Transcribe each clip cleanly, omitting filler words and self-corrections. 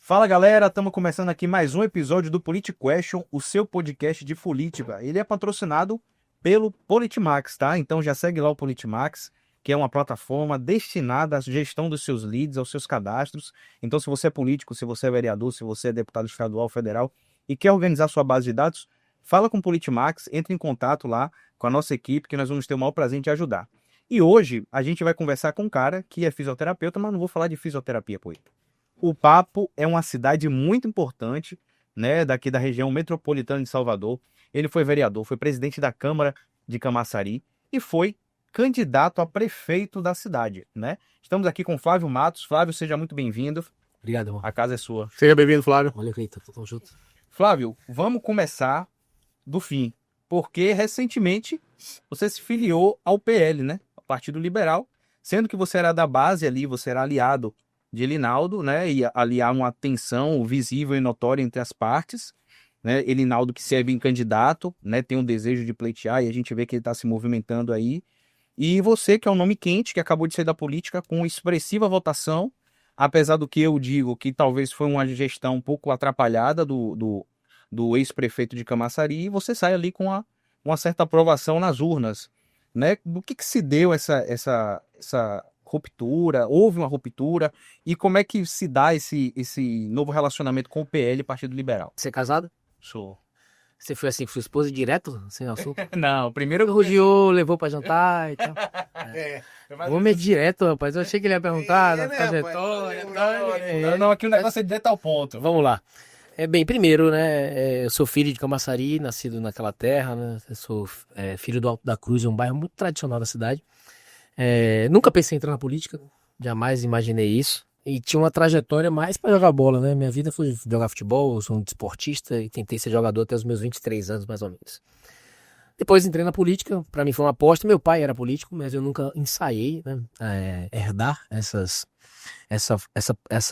Fala galera, estamos começando aqui mais um episódio do Politic-Question, o seu podcast de política. Ele é patrocinado pelo Politimax, tá? Então já segue lá o Politimax, que é uma plataforma destinada à gestão dos seus leads, aos seus cadastros. Então se você é político, se você é vereador, se você é deputado estadual, federal e quer organizar sua base de dados, fala com o Politimax, entre em contato lá com a nossa equipe que nós vamos ter o maior prazer em te ajudar. E hoje a gente vai conversar com um cara que é fisioterapeuta, mas não vou falar de fisioterapia, pô. O Papo é uma cidade muito importante, né, daqui da região metropolitana de Salvador. Ele foi vereador, foi presidente da Câmara de Camaçari e foi candidato a prefeito da cidade, né? Estamos aqui com Flávio Matos. Flávio, seja muito bem-vindo. Obrigado, irmão. A casa é sua. Seja bem-vindo, Flávio. Olha, Cleiton, tamo junto. Flávio, vamos começar do fim, porque recentemente você se filiou ao PL, né? Ao Partido Liberal, sendo que você era da base ali, você era aliado de Elinaldo, né? E ali há uma tensão visível e notória entre as partes, né? Elinaldo que se é bem candidato, né? Tem um desejo de pleitear e a gente vê que ele está se movimentando aí. E você, que é um nome quente, que acabou de sair da política com expressiva votação, apesar do que eu digo que talvez foi uma gestão um pouco atrapalhada do ex-prefeito de Camaçari, e você sai ali com uma certa aprovação nas urnas, né? Do que se deu essa ruptura? Houve uma ruptura? E como é que se dá esse novo relacionamento com o PL, Partido Liberal? Você é casado? Sou. Você foi assim com sua esposa direto, sem assunto? Não, primeiro... Rodeou, levou pra jantar e tal. É, O homem é direto, rapaz. Eu achei que ele ia perguntar da né, trajetória. Não, aqui o negócio é direto ao ponto. Vamos lá. Bem, primeiro, né, eu sou filho de Camaçari, nascido naquela terra, né, eu sou filho do Alto da Cruz, é um bairro muito tradicional da cidade. Nunca pensei em entrar na política, jamais imaginei isso. E tinha uma trajetória mais para jogar bola, né? Minha vida foi jogar futebol, eu sou um desportista e tentei ser jogador até os meus 23 anos, mais ou menos. Depois entrei na política, para mim foi uma aposta. Meu pai era político, mas eu nunca ensaiei, né, herdar essa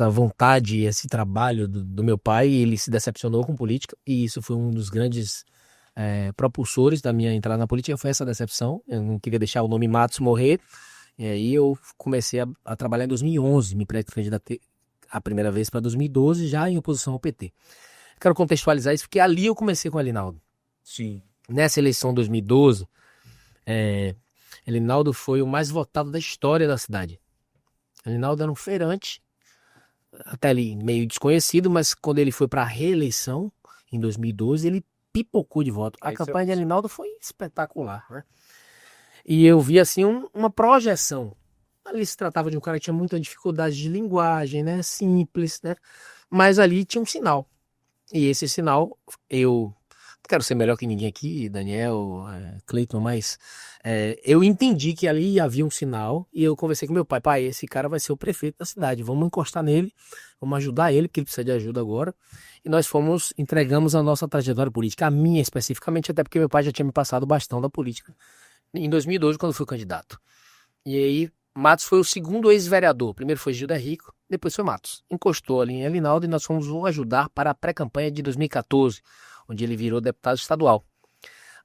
vontade, esse trabalho do meu pai. Ele se decepcionou com política e isso foi um dos grandes propulsores da minha entrada na política, foi essa decepção. Eu não queria deixar o nome Matos morrer. E aí eu comecei a trabalhar em 2011, me pré-candidatei a primeira vez para 2012, já em oposição ao PT. Quero contextualizar isso, porque ali eu comecei com o Elinaldo. Sim. Nessa eleição de 2012, Elinaldo foi o mais votado da história da cidade. Elinaldo era um feirante, até ali meio desconhecido, mas quando ele foi para a reeleição, em 2012, ele pipocou de voto. A campanha de Elinaldo foi espetacular, né? E eu vi assim uma projeção. Ali se tratava de um cara que tinha muita dificuldade de linguagem, né? Simples, né? Mas ali tinha um sinal. E esse sinal, eu não quero ser melhor que ninguém aqui, Daniel, Cleiton, mas eu entendi que ali havia um sinal e eu conversei com meu pai. Pai, esse cara vai ser o prefeito da cidade, vamos encostar nele, vamos ajudar ele, porque ele precisa de ajuda agora. E nós entregamos a nossa trajetória política, a minha especificamente, até porque meu pai já tinha me passado o bastão da política em 2012, quando fui candidato. E aí, Matos foi o segundo ex-vereador. Primeiro foi Gilda Rico, depois foi Matos. Encostou ali em Elinaldo e nós fomos o ajudar para a pré-campanha de 2014, onde ele virou deputado estadual.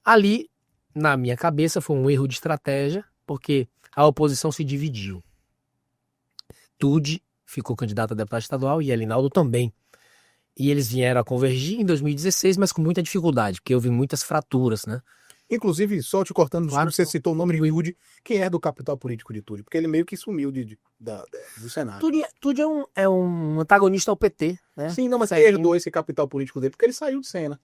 Ali, na minha cabeça, foi um erro de estratégia, porque a oposição se dividiu. Tude ficou candidato a deputado estadual e Elinaldo também. E eles vieram a convergir em 2016, mas com muita dificuldade, porque houve muitas fraturas, né? Inclusive, só te cortando, Claro. você citou o nome de Tude, quem é do capital político de Tude, porque ele meio que sumiu do Senado. Tude é um antagonista ao PT, né? Sim, não, mas quem Certinho. herdou esse capital político dele? Porque ele saiu de cena.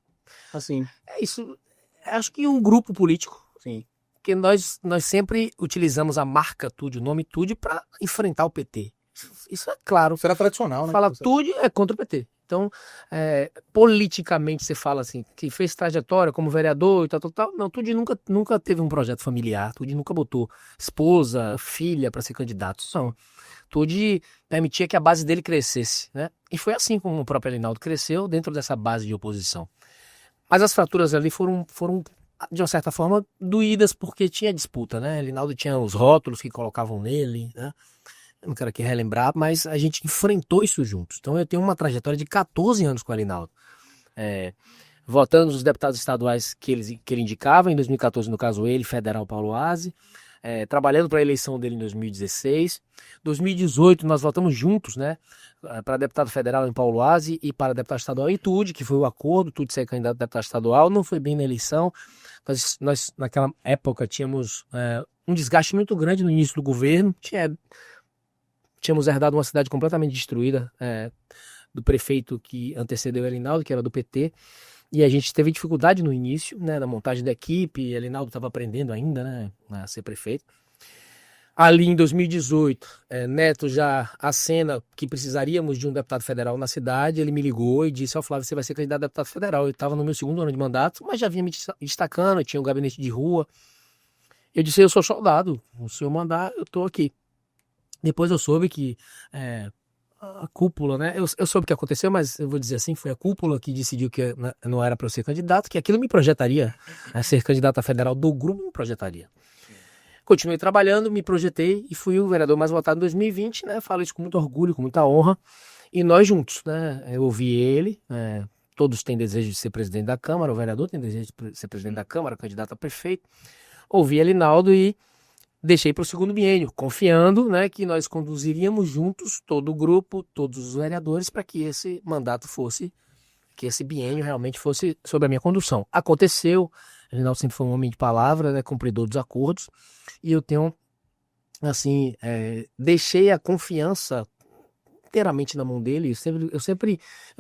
Assim, É isso. Acho que um grupo político, sim. porque nós sempre utilizamos a marca Tude, o nome Tude, para enfrentar o PT. Isso é claro. Isso era tradicional, né? Fala Tude é contra o PT. Então, politicamente você fala assim, que fez trajetória como vereador e tal. Não, Tude nunca teve um projeto familiar. Tude nunca botou esposa, filha para ser candidato. Não. Tude permitia que a base dele crescesse, né? E foi assim como o próprio Elinaldo cresceu dentro dessa base de oposição. Mas as fraturas ali foram de uma certa forma, doídas porque tinha disputa, né? Elinaldo tinha os rótulos que colocavam nele, né? Eu não quero aqui relembrar, mas a gente enfrentou isso juntos. Então eu tenho uma trajetória de 14 anos com o Elinaldo. Votando nos deputados estaduais que ele indicava, em 2014, no caso ele, federal Paulo Aze, trabalhando para a eleição dele em 2016. 2018 nós votamos juntos, né? Para deputado federal em Pauloase e para deputado estadual em Tude, que foi o acordo, Tude ser candidato a deputado estadual, não foi bem na eleição. Nós naquela época tínhamos um desgaste muito grande no início do governo, tínhamos herdado uma cidade completamente destruída do prefeito que antecedeu Elinaldo, que era do PT, e a gente teve dificuldade no início, né, na montagem da equipe. Elinaldo estava aprendendo ainda, né, a ser prefeito. Ali em 2018, Neto já acena que precisaríamos de um deputado federal na cidade. Ele me ligou e disse: Flávio, você vai ser candidato a deputado federal. Eu estava no meu 2º ano de mandato, mas já vinha me destacando, tinha um gabinete de rua. Eu disse: eu sou soldado, o senhor mandar, eu estou aqui. Depois eu soube que a cúpula, né? Eu soube o que aconteceu, mas eu vou dizer assim, foi a cúpula que decidiu que não era para eu ser candidato, que aquilo me projetaria, ser candidato a federal do grupo me projetaria. Continuei trabalhando, me projetei e fui o vereador mais votado em 2020, né? Falo isso com muito orgulho, com muita honra. E nós juntos, né? Eu ouvi ele, todos têm desejo de ser presidente da Câmara, o vereador tem desejo de ser presidente da Câmara, candidato a prefeito. Ouvi Elinaldo e deixei para o 2º biênio, confiando, né, que nós conduziríamos juntos todo o grupo, todos os vereadores, para que esse mandato fosse, que esse biênio realmente fosse sob a minha condução. Aconteceu, Elinaldo sempre foi um homem de palavra, né, cumpridor dos acordos, e eu tenho, assim, deixei a confiança inteiramente na mão dele. Eu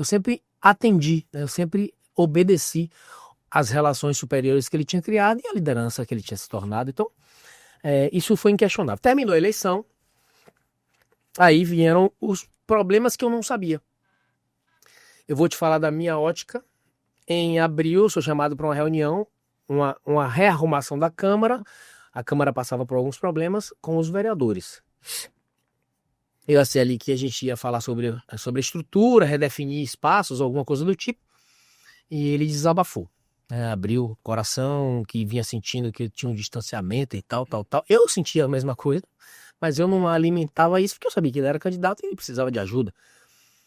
sempre atendi, né, eu sempre obedeci às relações superiores que ele tinha criado e à liderança que ele tinha se tornado. Então, isso foi inquestionável. Terminou a eleição, aí vieram os problemas que eu não sabia. Eu vou te falar da minha ótica. Em abril, eu sou chamado para uma reunião, uma rearrumação da Câmara. A Câmara passava por alguns problemas com os vereadores. Eu achei ali que a gente ia falar sobre a estrutura, redefinir espaços, alguma coisa do tipo, e ele desabafou. Abriu o coração, que vinha sentindo que tinha um distanciamento e tal. Eu sentia a mesma coisa, mas eu não alimentava isso porque eu sabia que ele era candidato e ele precisava de ajuda.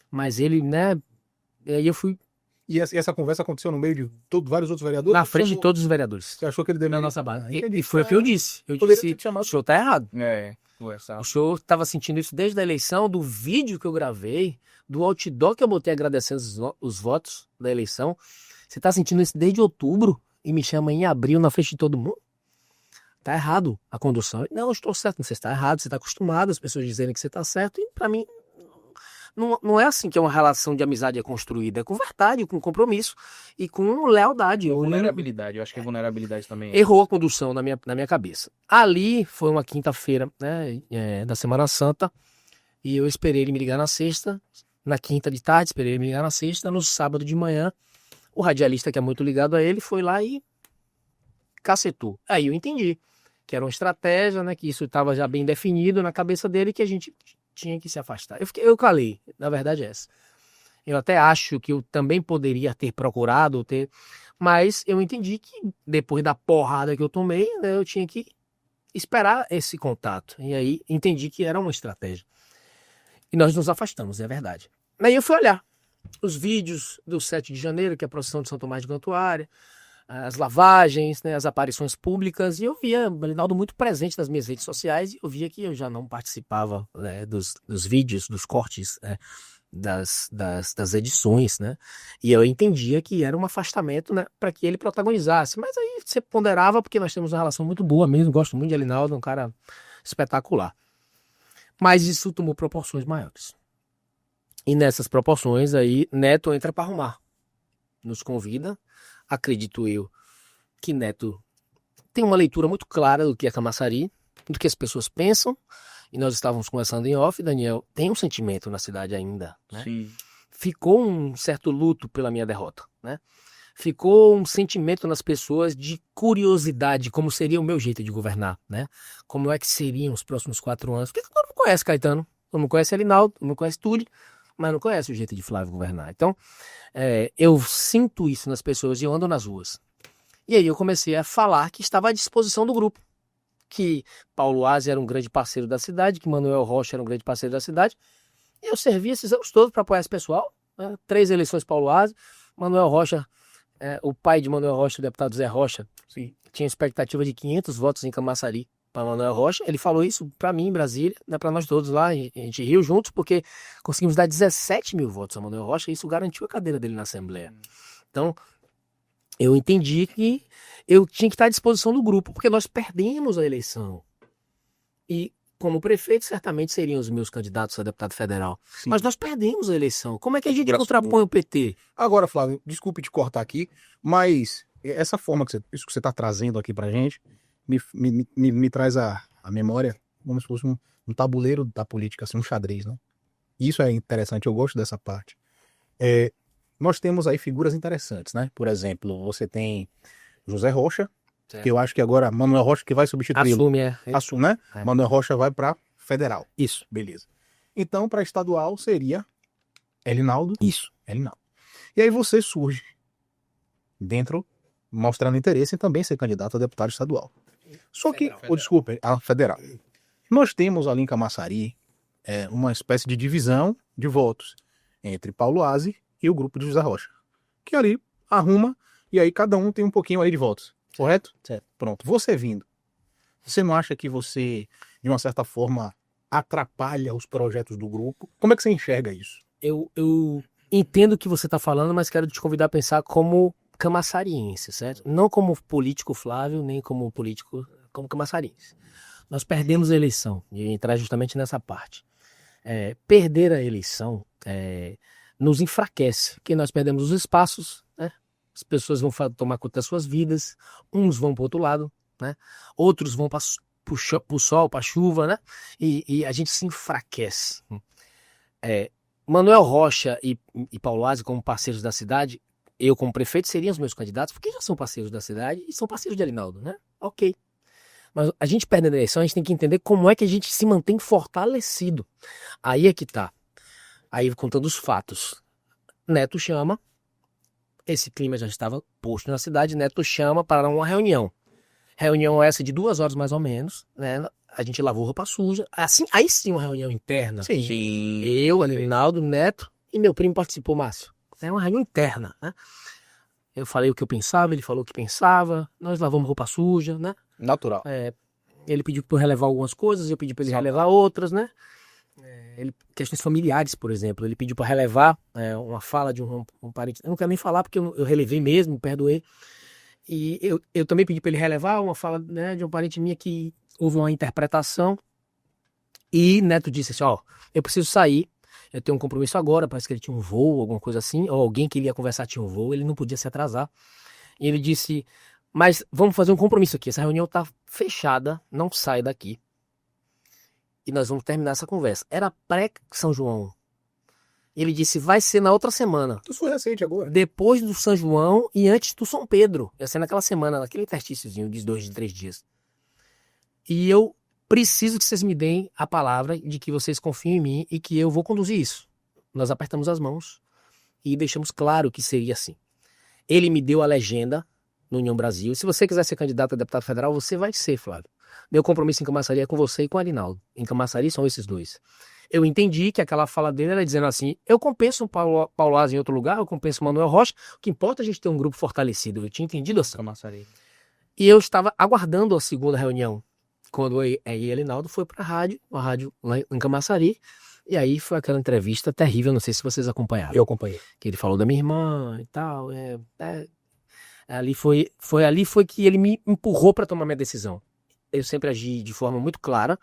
Mas ele, né, aí eu fui... E essa conversa aconteceu no meio de vários outros vereadores? Na frente de todos os vereadores. Você achou que ele deveria... Na nossa base. E foi o que eu disse. Eu Poderia disse, ter chamado... o senhor tá errado. Conversar. O senhor estava sentindo isso desde a eleição, do vídeo que eu gravei, do outdoor que eu botei agradecendo os votos da eleição. Você tá sentindo isso desde outubro e me chama em abril na frente de todo mundo? Tá errado a condução. Não, eu estou certo, você está errado, você está acostumado, as pessoas dizerem que você está certo, e para mim não é assim que uma relação de amizade é construída, é com verdade, com compromisso e com lealdade. Vulnerabilidade, eu acho que é vulnerabilidade também. Errou a condução na minha cabeça. Ali foi uma quinta-feira, né, da Semana Santa, e eu esperei ele me ligar na sexta, na quinta de tarde, esperei ele me ligar na sexta, no sábado de manhã, o radialista, que é muito ligado a ele, foi lá e cacetou. Aí eu entendi que era uma estratégia, né, que isso estava já bem definido na cabeça dele, que a gente tinha que se afastar. Eu calei, na verdade é essa. Eu até acho que eu também poderia ter procurado, mas eu entendi que depois da porrada que eu tomei, né, eu tinha que esperar esse contato. E aí entendi que era uma estratégia. E nós nos afastamos, é verdade. Aí eu fui olhar os vídeos do 7 de janeiro, que é a procissão de São Tomás de Gantuária, as lavagens, né, as aparições públicas, e eu via o Elinaldo muito presente nas minhas redes sociais, e eu via que eu já não participava, né, dos vídeos, dos cortes, né, das edições, né, e eu entendia que era um afastamento, né, para que ele protagonizasse, mas aí você ponderava, porque nós temos uma relação muito boa mesmo, gosto muito de Elinaldo, é um cara espetacular, mas isso tomou proporções maiores. E nessas proporções aí, Neto entra para arrumar, nos convida. Acredito eu que Neto tem uma leitura muito clara do que é Camaçari, do que as pessoas pensam, e nós estávamos conversando em off, Daniel, tem um sentimento na cidade ainda, né? Sim. Ficou um certo luto pela minha derrota, né? Ficou um sentimento nas pessoas de curiosidade, como seria o meu jeito de governar, né? Como é que seriam os próximos 4 anos? Porque todo mundo conhece Caetano, todo mundo conhece Elinaldo, todo mundo conhece Túlio, mas não conhece o jeito de Flávio governar. Então, eu sinto isso nas pessoas e eu ando nas ruas. E aí eu comecei a falar que estava à disposição do grupo, que Pauloase era um grande parceiro da cidade, que Manuel Rocha era um grande parceiro da cidade, e eu servi esses anos todos para apoiar esse pessoal, né? 3 eleições Pauloase, Manuel Rocha, o pai de Manuel Rocha, o deputado Zé Rocha, tinha expectativa de 500 votos em Camaçari, para Manuel Rocha. Ele falou isso para mim em Brasília, né, para nós todos lá. A gente riu juntos porque conseguimos dar 17 mil votos a Manuel Rocha e isso garantiu a cadeira dele na Assembleia. Então, eu entendi que eu tinha que estar à disposição do grupo, porque nós perdemos a eleição. E, como prefeito, certamente seriam os meus candidatos a deputado federal. Sim. Mas nós perdemos a eleição. Como é que a gente Graças contrapõe o PT? Agora, Flávio, desculpe te cortar aqui, mas essa forma isso que você está trazendo aqui pra gente me traz a memória como se fosse um tabuleiro da política, assim, um xadrez, né? Isso é interessante, eu gosto dessa parte. Nós temos aí figuras interessantes, né? Por exemplo, você tem José Rocha, Certo. que eu acho que agora Manuel Rocha que vai substituí-lo. Assume, Né? É. Manuel Rocha vai para federal. Isso. Beleza. Então, para estadual seria Elinaldo. Isso. Elinaldo. E aí você surge dentro, mostrando interesse em também ser candidato a deputado estadual. Só que, desculpe, a federal. Nós temos ali em Camaçari uma espécie de divisão de votos entre Paulo Aze e o grupo de José Rocha, que ali arruma e aí cada um tem um pouquinho aí de votos, correto? Certo. Pronto, você vindo, você não acha que você, de uma certa forma, atrapalha os projetos do grupo? Como é que você enxerga isso? Eu entendo o que você está falando, mas quero te convidar a pensar como camaçariense, certo? Não como político Flávio, nem como político, como camaçariense. Nós perdemos a eleição, e entrar justamente nessa parte. Perder a eleição nos enfraquece, porque nós perdemos os espaços, né? As pessoas vão tomar conta das suas vidas, uns vão para o outro lado, né? Outros vão para o sol, para a chuva, né? E a gente se enfraquece. Manuel Rocha e Paulo Aze como parceiros da cidade, eu como prefeito seriam os meus candidatos, porque já são parceiros da cidade e são parceiros de Elinaldo, né? Ok. Mas a gente perdendo a eleição, a gente tem que entender como é que a gente se mantém fortalecido. Aí é que tá. Aí contando os fatos. Neto chama, esse clima já estava posto na cidade, Neto chama para uma reunião. Reunião essa de 2 horas mais ou menos, né? A gente lavou roupa suja. Assim, aí sim uma reunião interna. Sim. Eu, Elinaldo, Neto e meu primo participou, Márcio. É uma reunião interna, né? Eu falei o que eu pensava, ele falou o que pensava, nós lavamos roupa suja, né? Natural. Ele pediu para eu relevar algumas coisas, eu pedi para ele relevar outras, né? Questões familiares, por exemplo. Ele pediu para relevar uma fala de um parente. Eu não quero nem falar porque eu relevei mesmo, perdoei. E eu também pedi para ele relevar uma fala, né, de um parente minha que houve uma interpretação. E Neto disse assim: ó, eu preciso sair, eu tenho um compromisso agora, parece que ele tinha um voo, alguma coisa assim, ou alguém que ele ia conversar tinha um voo, ele não podia se atrasar. E ele disse: mas vamos fazer um compromisso aqui, essa reunião tá fechada, não sai daqui. E nós vamos terminar essa conversa. Era pré-São João. Ele disse: vai ser na outra semana. Tu foi recente agora. Depois do São João e antes do São Pedro. Ia ser naquela semana, naquele interstíciozinho de 2, de 3 dias. E eu preciso que vocês me deem a palavra de que vocês confiam em mim e que eu vou conduzir isso. Nós apertamos as mãos e deixamos claro que seria assim. Ele me deu a legenda no União Brasil. Se você quiser ser candidato a deputado federal, você vai ser, Flávio. Meu compromisso em Camaçari é com você e com o Elinaldo. Em Camaçari são esses dois. Eu entendi que aquela fala dele era dizendo assim: eu compenso o Paulo Aze em outro lugar, eu compenso o Manuel Rocha, o que importa é a gente ter um grupo fortalecido. Eu tinha entendido assim. Camaçari. E eu estava aguardando a segunda reunião, quando aí Elinaldo foi para a rádio lá em Camaçari, e aí foi aquela entrevista terrível, não sei se vocês acompanharam. Eu acompanhei. Que ele falou da minha irmã e tal. Ali foi que ele me empurrou para tomar minha decisão. Eu sempre agi de forma muito clara,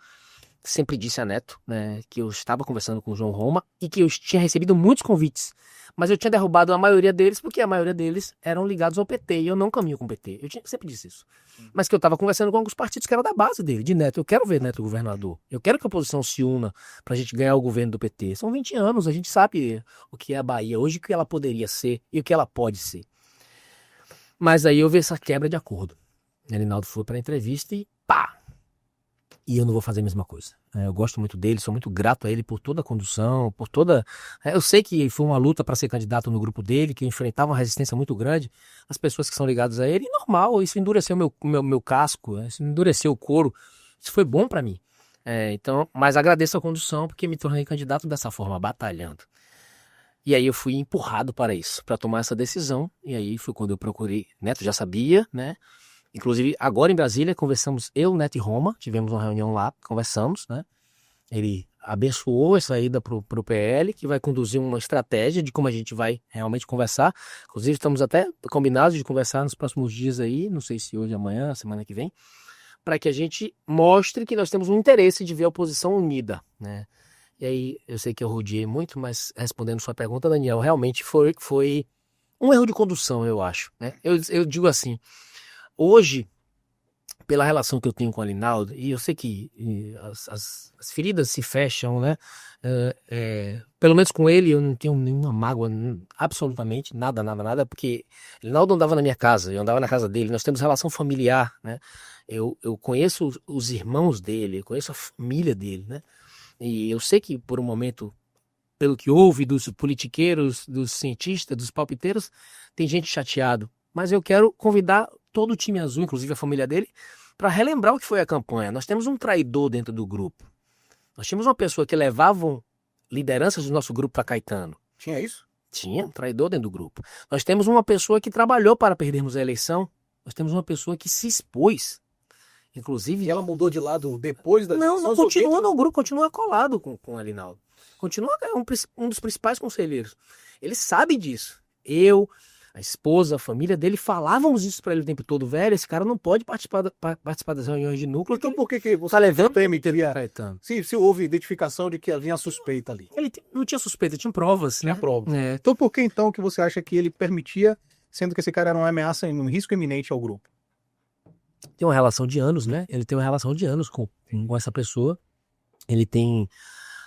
sempre disse a Neto, né, que eu estava conversando com o João Roma e que eu tinha recebido muitos convites, mas eu tinha derrubado a maioria deles porque a maioria deles eram ligados ao PT e eu não caminho com o PT. Sempre disse isso. Mas que eu estava conversando com alguns partidos que eram da base dele, de Neto. Eu quero ver Neto governador. Eu quero que a oposição se una para a gente ganhar o governo do PT. São 20 anos, a gente sabe o que é a Bahia hoje, o que ela poderia ser e o que ela pode ser. Mas aí houve essa quebra de acordo. Elinaldo foi para a entrevista e pá! E eu não vou fazer a mesma coisa. Eu gosto muito dele, sou muito grato a ele por toda a condução, por toda... Eu sei que foi uma luta para ser candidato no grupo dele, que enfrentava uma resistência muito grande. As pessoas que são ligadas a ele, normal, isso endureceu meu casco, isso endureceu o couro. Isso foi bom para mim. Mas agradeço a condução porque me tornei candidato dessa forma, batalhando. E aí eu fui empurrado para isso, para tomar essa decisão. E aí foi quando eu procurei. Neto já sabia, né? Inclusive, agora em Brasília, conversamos, eu, Neto e Roma, tivemos uma reunião lá, conversamos, né? Ele abençoou essa ida pro PL, que vai conduzir uma estratégia de como a gente vai realmente conversar. Inclusive, estamos até combinados de conversar nos próximos dias aí, não sei se hoje, amanhã, semana que vem, para que a gente mostre que nós temos um interesse de ver a oposição unida, né? E aí, eu sei que eu rodeei muito, mas respondendo sua pergunta, Daniel, realmente foi um erro de condução, eu acho, né? Eu digo assim, hoje, pela relação que eu tenho com o Alinaldo, e eu sei que as feridas se fecham, né? Pelo menos com ele eu não tenho nenhuma mágoa, absolutamente, nada, porque Alinaldo andava na minha casa, eu andava na casa dele, nós temos relação familiar, né? Eu conheço os irmãos dele, eu conheço a família dele, né? E eu sei que por um momento, pelo que houve dos politiqueiros, dos cientistas, dos palpiteiros, tem gente chateado. Mas eu quero convidar todo o time azul, inclusive a família dele, para relembrar o que foi a campanha. Nós temos um traidor dentro do grupo. Nós tínhamos uma pessoa que levava lideranças do nosso grupo para Caetano. Tinha isso? Tinha um traidor dentro do grupo. Nós temos uma pessoa que trabalhou para perdermos a eleição. Nós temos uma pessoa que se expôs. Inclusive... E ela mudou de lado depois da Não continua no grupo, continua colado com o Alinaldo. Continua um dos principais conselheiros. Ele sabe disso. Eu, a esposa, a família dele, falávamos isso para ele o tempo todo. Velho, esse cara não pode participar das reuniões de núcleo. Então por que você tá levando teria... Se houve identificação de que havia suspeita ali? Ele não tinha suspeita, tinha provas. Tinha né? provas. Então por que então que você acha que ele permitia, sendo que esse cara era uma ameaça, um risco iminente ao grupo? Tem uma relação de anos, né? Ele tem uma relação de anos com essa pessoa. Ele tem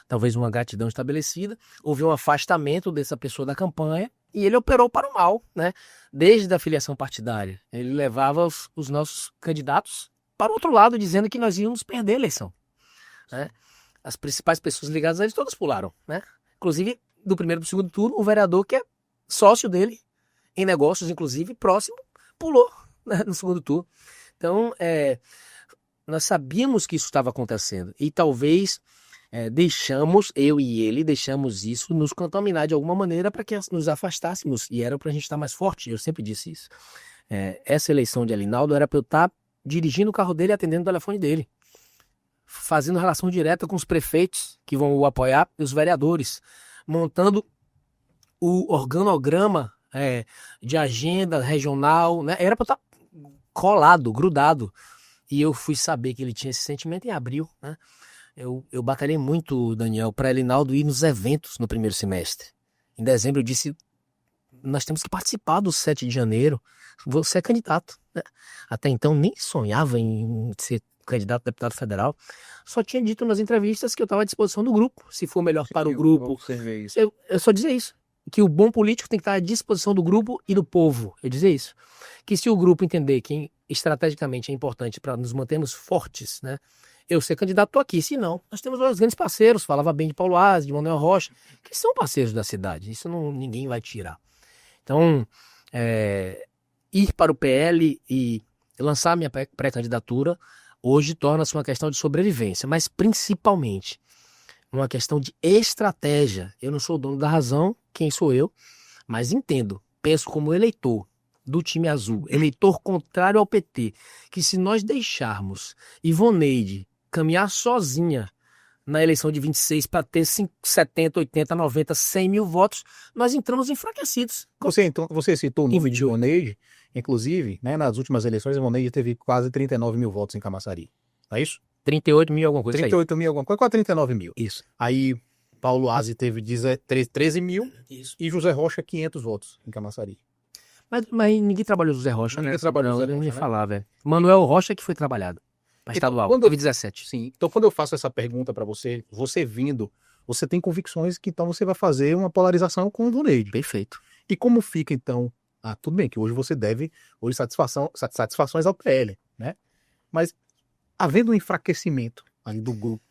talvez uma gratidão estabelecida. Houve um afastamento dessa pessoa da campanha e ele operou para o mal, né? Desde a filiação partidária. Ele levava os nossos candidatos para o outro lado, dizendo que nós íamos perder a eleição, né? As principais pessoas ligadas a eles todas pularam, né? Inclusive, do primeiro para o segundo turno, o vereador que é sócio dele, em negócios, inclusive, próximo, pulou, né, no segundo turno. Então, nós sabíamos que isso estava acontecendo e talvez eu e ele deixamos isso nos contaminar de alguma maneira para que nos afastássemos e era para a gente estar mais forte, eu sempre disse isso. Essa eleição de Alinaldo era para eu estar dirigindo o carro dele e atendendo o telefone dele, fazendo relação direta com os prefeitos que vão o apoiar e os vereadores, montando o organograma de agenda regional, né? Era para eu estar colado, grudado. E eu fui saber que ele tinha esse sentimento em abril, né? Eu batalhei muito, Daniel, para Alinaldo ir nos eventos no primeiro semestre. Em dezembro eu disse, nós temos que participar do 7 de janeiro. Você é candidato, né? Até então nem sonhava em ser candidato a deputado federal. Só tinha dito nas entrevistas que eu estava à disposição do grupo. Se for melhor para o grupo. Eu só dizia isso. Que o bom político tem que estar à disposição do grupo e do povo. Eu dizia isso. Que se o grupo entender que estrategicamente é importante para nos mantermos fortes, né? Eu ser candidato, estou aqui. Se não, nós temos dois grandes parceiros. Falava bem de Paulo Aze, de Manuel Rocha, que são parceiros da cidade. Isso ninguém vai tirar. Então, ir para o PL e lançar minha pré-candidatura hoje torna-se uma questão de sobrevivência, mas principalmente uma questão de estratégia. Eu não sou o dono da razão, quem sou eu, mas entendo, penso como eleitor do time azul, eleitor contrário ao PT, que se nós deixarmos Ivoneide caminhar sozinha na eleição de 26 para ter 70, 80, 90, 100 mil votos, nós entramos enfraquecidos. Você citou o número de Ivoneide, inclusive, né, nas últimas eleições, Ivoneide teve quase 39 mil votos em Camaçari. Não é isso? 38 mil alguma coisa. 38 mil alguma coisa, quase 39 mil. Isso. Aí Paulo Aze teve 13 mil. Isso. E José Rocha 500 votos em Camaçari. Mas ninguém trabalhou José Rocha, né? Ninguém trabalhou José Eu não ia Rocha, falar, velho. Manuel Rocha que foi trabalhado. Para estadual, quando 2017. Sim. Então, quando eu faço essa pergunta para você, você vindo, você tem convicções que então você vai fazer uma polarização com o Ivoneide. Perfeito. E como fica, então? Tudo bem que hoje você deve satisfações ao PL, né? Mas havendo um enfraquecimento ali do grupo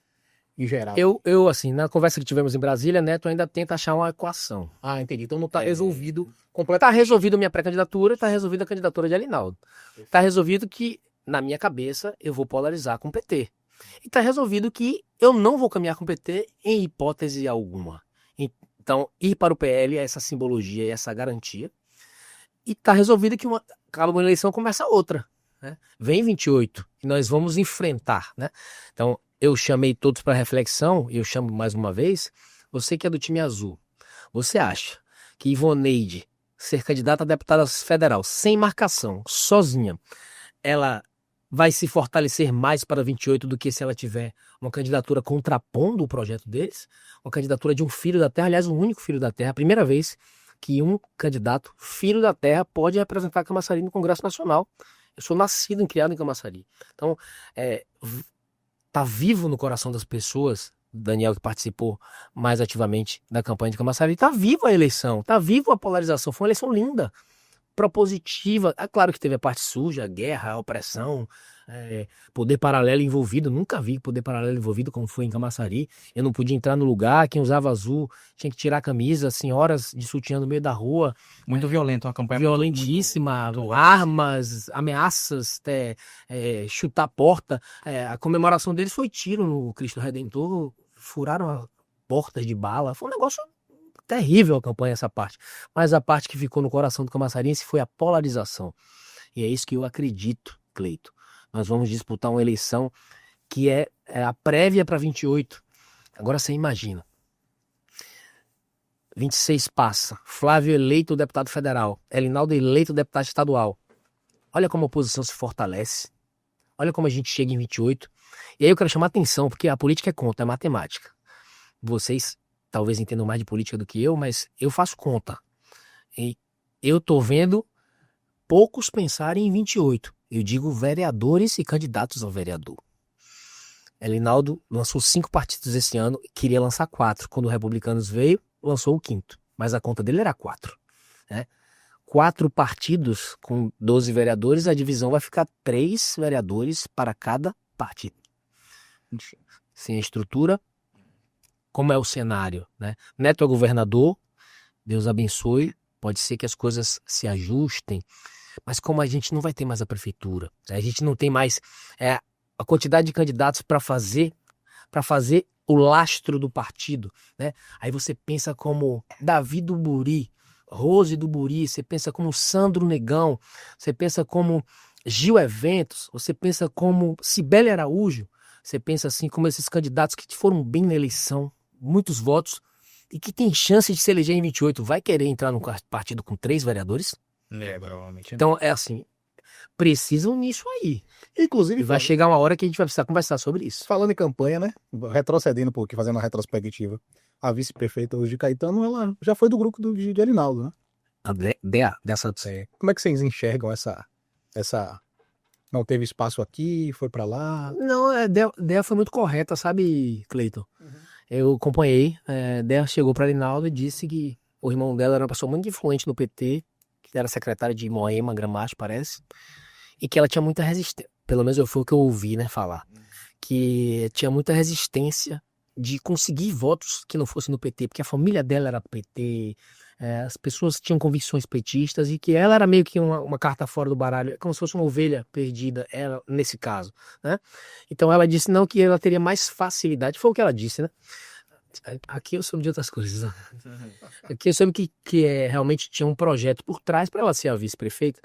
em geral. Eu, assim, na conversa que tivemos em Brasília, Neto ainda tenta achar uma equação. Entendi. Então não está resolvido completamente. Está resolvido minha pré-candidatura, está resolvida a candidatura de Alinaldo. Está resolvido que, na minha cabeça, eu vou polarizar com o PT. E está resolvido que eu não vou caminhar com o PT em hipótese alguma. Então, ir para o PL é essa simbologia e essa garantia. E está resolvido que acaba uma eleição, começa outra. né? Vem 28 e nós vamos enfrentar, né? Então, eu chamei todos para reflexão e eu chamo mais uma vez, você que é do time azul, você acha que Ivoneide ser candidata a deputada federal sem marcação, sozinha, ela vai se fortalecer mais para 28 do que se ela tiver uma candidatura contrapondo o projeto deles? Uma candidatura de um filho da terra, aliás, o único filho da terra, a primeira vez que um candidato, filho da terra, pode representar Camaçari no Congresso Nacional. Eu sou nascido e criado em Camaçari. Então, tá vivo no coração das pessoas, Daniel, que participou mais ativamente da campanha de Camaçari, tá viva a eleição, tá viva a polarização. Foi uma eleição linda, propositiva. É claro que teve a parte suja, a guerra, a opressão, poder paralelo envolvido. Nunca vi poder paralelo envolvido como foi em Camaçari. Eu não podia entrar no lugar, quem usava azul tinha que tirar a camisa, senhoras de sutiã no meio da rua. Muito violento, uma campanha Violentíssima, armas, ameaças, chutar a porta. A comemoração deles foi tiro no Cristo Redentor, furaram a porta de bala. Foi um negócio terrível a campanha, essa parte. Mas a parte que ficou no coração do camaçarense foi a polarização. E é isso que eu acredito, Cleito. Nós vamos disputar uma eleição que é a prévia para 28. Agora você imagina. 26 passa. Flávio eleito deputado federal. Elinaldo eleito deputado estadual. Olha como a oposição se fortalece. Olha como a gente chega em 28. E aí eu quero chamar a atenção, porque a política é conta, é matemática. Vocês talvez entendam mais de política do que eu, mas eu faço conta. E eu tô vendo poucos pensarem em 28. Eu digo vereadores e candidatos ao vereador. Elinaldo lançou 5 partidos esse ano, queria lançar 4. Quando o Republicanos veio, lançou o 5º. Mas a conta dele era 4. Né? 4 partidos com 12 vereadores, a divisão vai ficar 3 vereadores para cada partido. Sem a estrutura, como é o cenário, né? Neto é governador, Deus abençoe, pode ser que as coisas se ajustem, mas como a gente não vai ter mais a prefeitura, a gente não tem mais a quantidade de candidatos para fazer o lastro do partido, né? Aí você pensa como Davi do Buri, Rose do Buri, você pensa como Sandro Negão, você pensa como Gil Eventos, você pensa como Cibele Araújo, você pensa assim como esses candidatos que foram bem na eleição, muitos votos, e que tem chance de se eleger em 28, vai querer entrar num partido com 3 vereadores? Provavelmente. Então, é assim, precisam nisso aí. Inclusive, E vai chegar uma hora que a gente vai precisar conversar sobre isso. falando em campanha, né? Retrocedendo um pouquinho, fazendo uma retrospectiva. A vice-prefeita hoje de Caetano, ela já foi do grupo de Elinaldo, né? Dessa... Como é que vocês enxergam essa... Não teve espaço aqui, foi pra lá? Não, a Dea foi muito correta, sabe, Cleiton? Eu acompanhei, Dea chegou para Elinaldo e disse que o irmão dela era uma pessoa muito influente no PT, que era secretária de Moema, Gramacho, parece, e que ela tinha muita resistência, pelo menos foi o que eu ouvi, né, falar, que tinha muita resistência de conseguir votos que não fossem no PT, porque a família dela era PT, as pessoas tinham convicções petistas e que ela era meio que uma carta fora do baralho, como se fosse uma ovelha perdida, ela, nesse caso, né? Então ela disse não, que ela teria mais facilidade, foi o que ela disse, né? Aqui eu soube de outras coisas, né? Aqui eu soube que realmente tinha um projeto por trás para ela ser a vice-prefeita.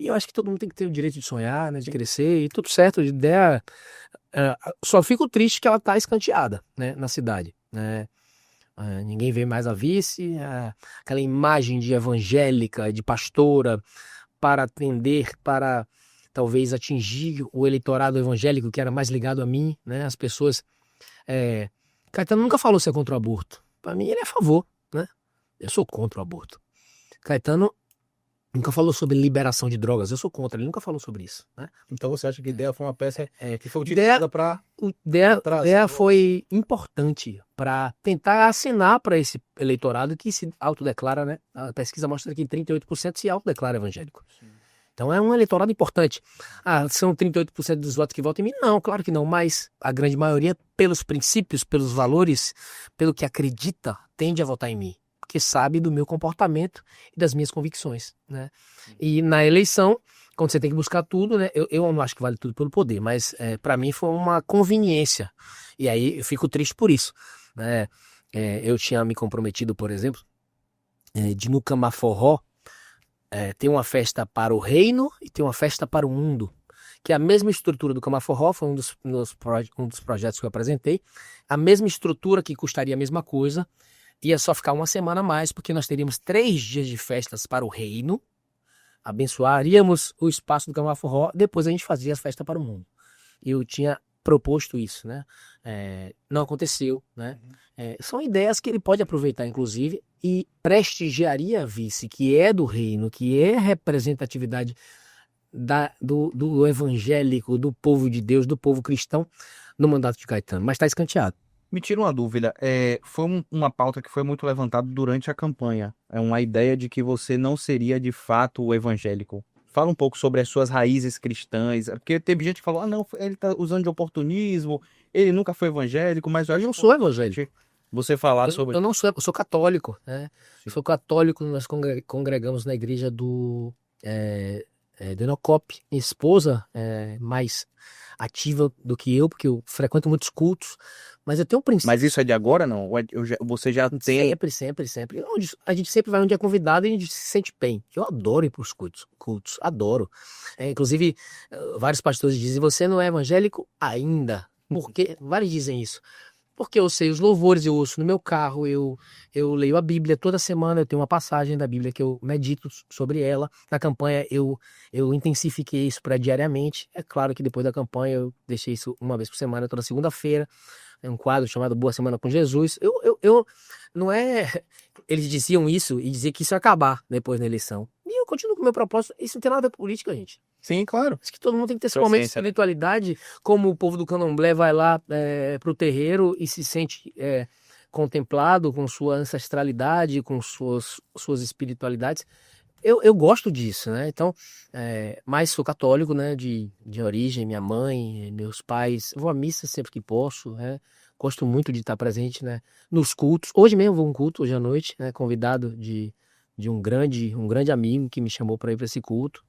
E eu acho que todo mundo tem que ter o direito de sonhar, né, de crescer, e tudo certo, de ideia. Só fico triste que ela tá escanteada, né, na cidade, né? Ninguém vê mais a vice, aquela imagem de evangélica, de pastora, para atender, para talvez atingir o eleitorado evangélico que era mais ligado a mim, né? As pessoas... Caetano nunca falou ser contra o aborto. Para mim ele é a favor, né? Eu sou contra o aborto. Caetano nunca falou sobre liberação de drogas, eu sou contra, ele nunca falou sobre isso, né? Então você acha que ideia foi uma peça que foi utilizada para... Ideia foi importante para tentar acenar para esse eleitorado que se autodeclara, né? A pesquisa mostra que 38% se autodeclara evangélico. Sim. Então é um eleitorado importante. São 38% dos votos que votam em mim? Não, claro que não, mas a grande maioria, pelos princípios, pelos valores, pelo que acredita, tende a votar em mim. Porque sabe do meu comportamento e das minhas convicções, né? E na eleição, quando você tem que buscar tudo, né? Eu não acho que vale tudo pelo poder, mas para mim foi uma conveniência. E aí eu fico triste por isso, né? Eu tinha me comprometido, por exemplo, de no Camaforró, tem uma festa para o reino e tem uma festa para o mundo, que é a mesma estrutura do Camaforró, foi um dos projetos que eu apresentei, a mesma estrutura que custaria a mesma coisa, ia só ficar uma semana a mais, porque nós teríamos 3 dias de festas para o reino, abençoaríamos o espaço do Camaforró, depois a gente fazia as festas para o mundo. Eu tinha proposto isso, né? Não aconteceu, né? São ideias que ele pode aproveitar, inclusive, e prestigiaria a vice, que é do reino, que é representatividade do evangélico, do povo de Deus, do povo cristão, no mandato de Caetano. Mas está escanteado. Me tira uma dúvida, foi uma pauta que foi muito levantada durante a campanha, é uma ideia de que você não seria de fato o evangélico. Fala um pouco sobre as suas raízes cristãs, porque teve gente que falou, não, ele tá usando de oportunismo, ele nunca foi evangélico, mas eu acho Eu não sou evangélico. Você falar sobre... Eu não sou, eu sou católico, né? Eu sou católico, nós congregamos na igreja do Denocop. Minha esposa é mais ativa do que eu, porque eu frequento muitos cultos, mas eu tenho um princípio. Mas isso é de agora, não? Ou você já tem... Sempre. A gente sempre vai onde é convidado e a gente se sente bem. Eu adoro ir para os cultos, adoro. Inclusive, vários pastores dizem, você não é evangélico ainda. Por quê? Vários dizem isso. Porque eu sei os louvores, eu ouço no meu carro, eu leio a Bíblia toda semana, eu tenho uma passagem da Bíblia que eu medito sobre ela. Na campanha eu intensifiquei isso diariamente. É claro que depois da campanha eu deixei isso uma vez por semana, toda segunda-feira. É um quadro chamado Boa Semana com Jesus. Não é... Eles diziam isso e diziam que isso ia acabar depois da eleição. E eu continuo com o meu propósito. Isso não tem nada a ver com política, gente. Sim, claro. Acho que todo mundo tem que ter esse momento de espiritualidade, como o povo do Candomblé vai lá pro terreiro e se sente contemplado com sua ancestralidade, com suas espiritualidades. Eu gosto disso, né? Então, mas sou católico, né? De origem, minha mãe, meus pais. Vou à missa sempre que posso, né? Gosto muito de estar presente, né? Nos cultos. Hoje mesmo vou a um culto, hoje à noite, né? Convidado de um grande amigo que me chamou para ir para esse culto.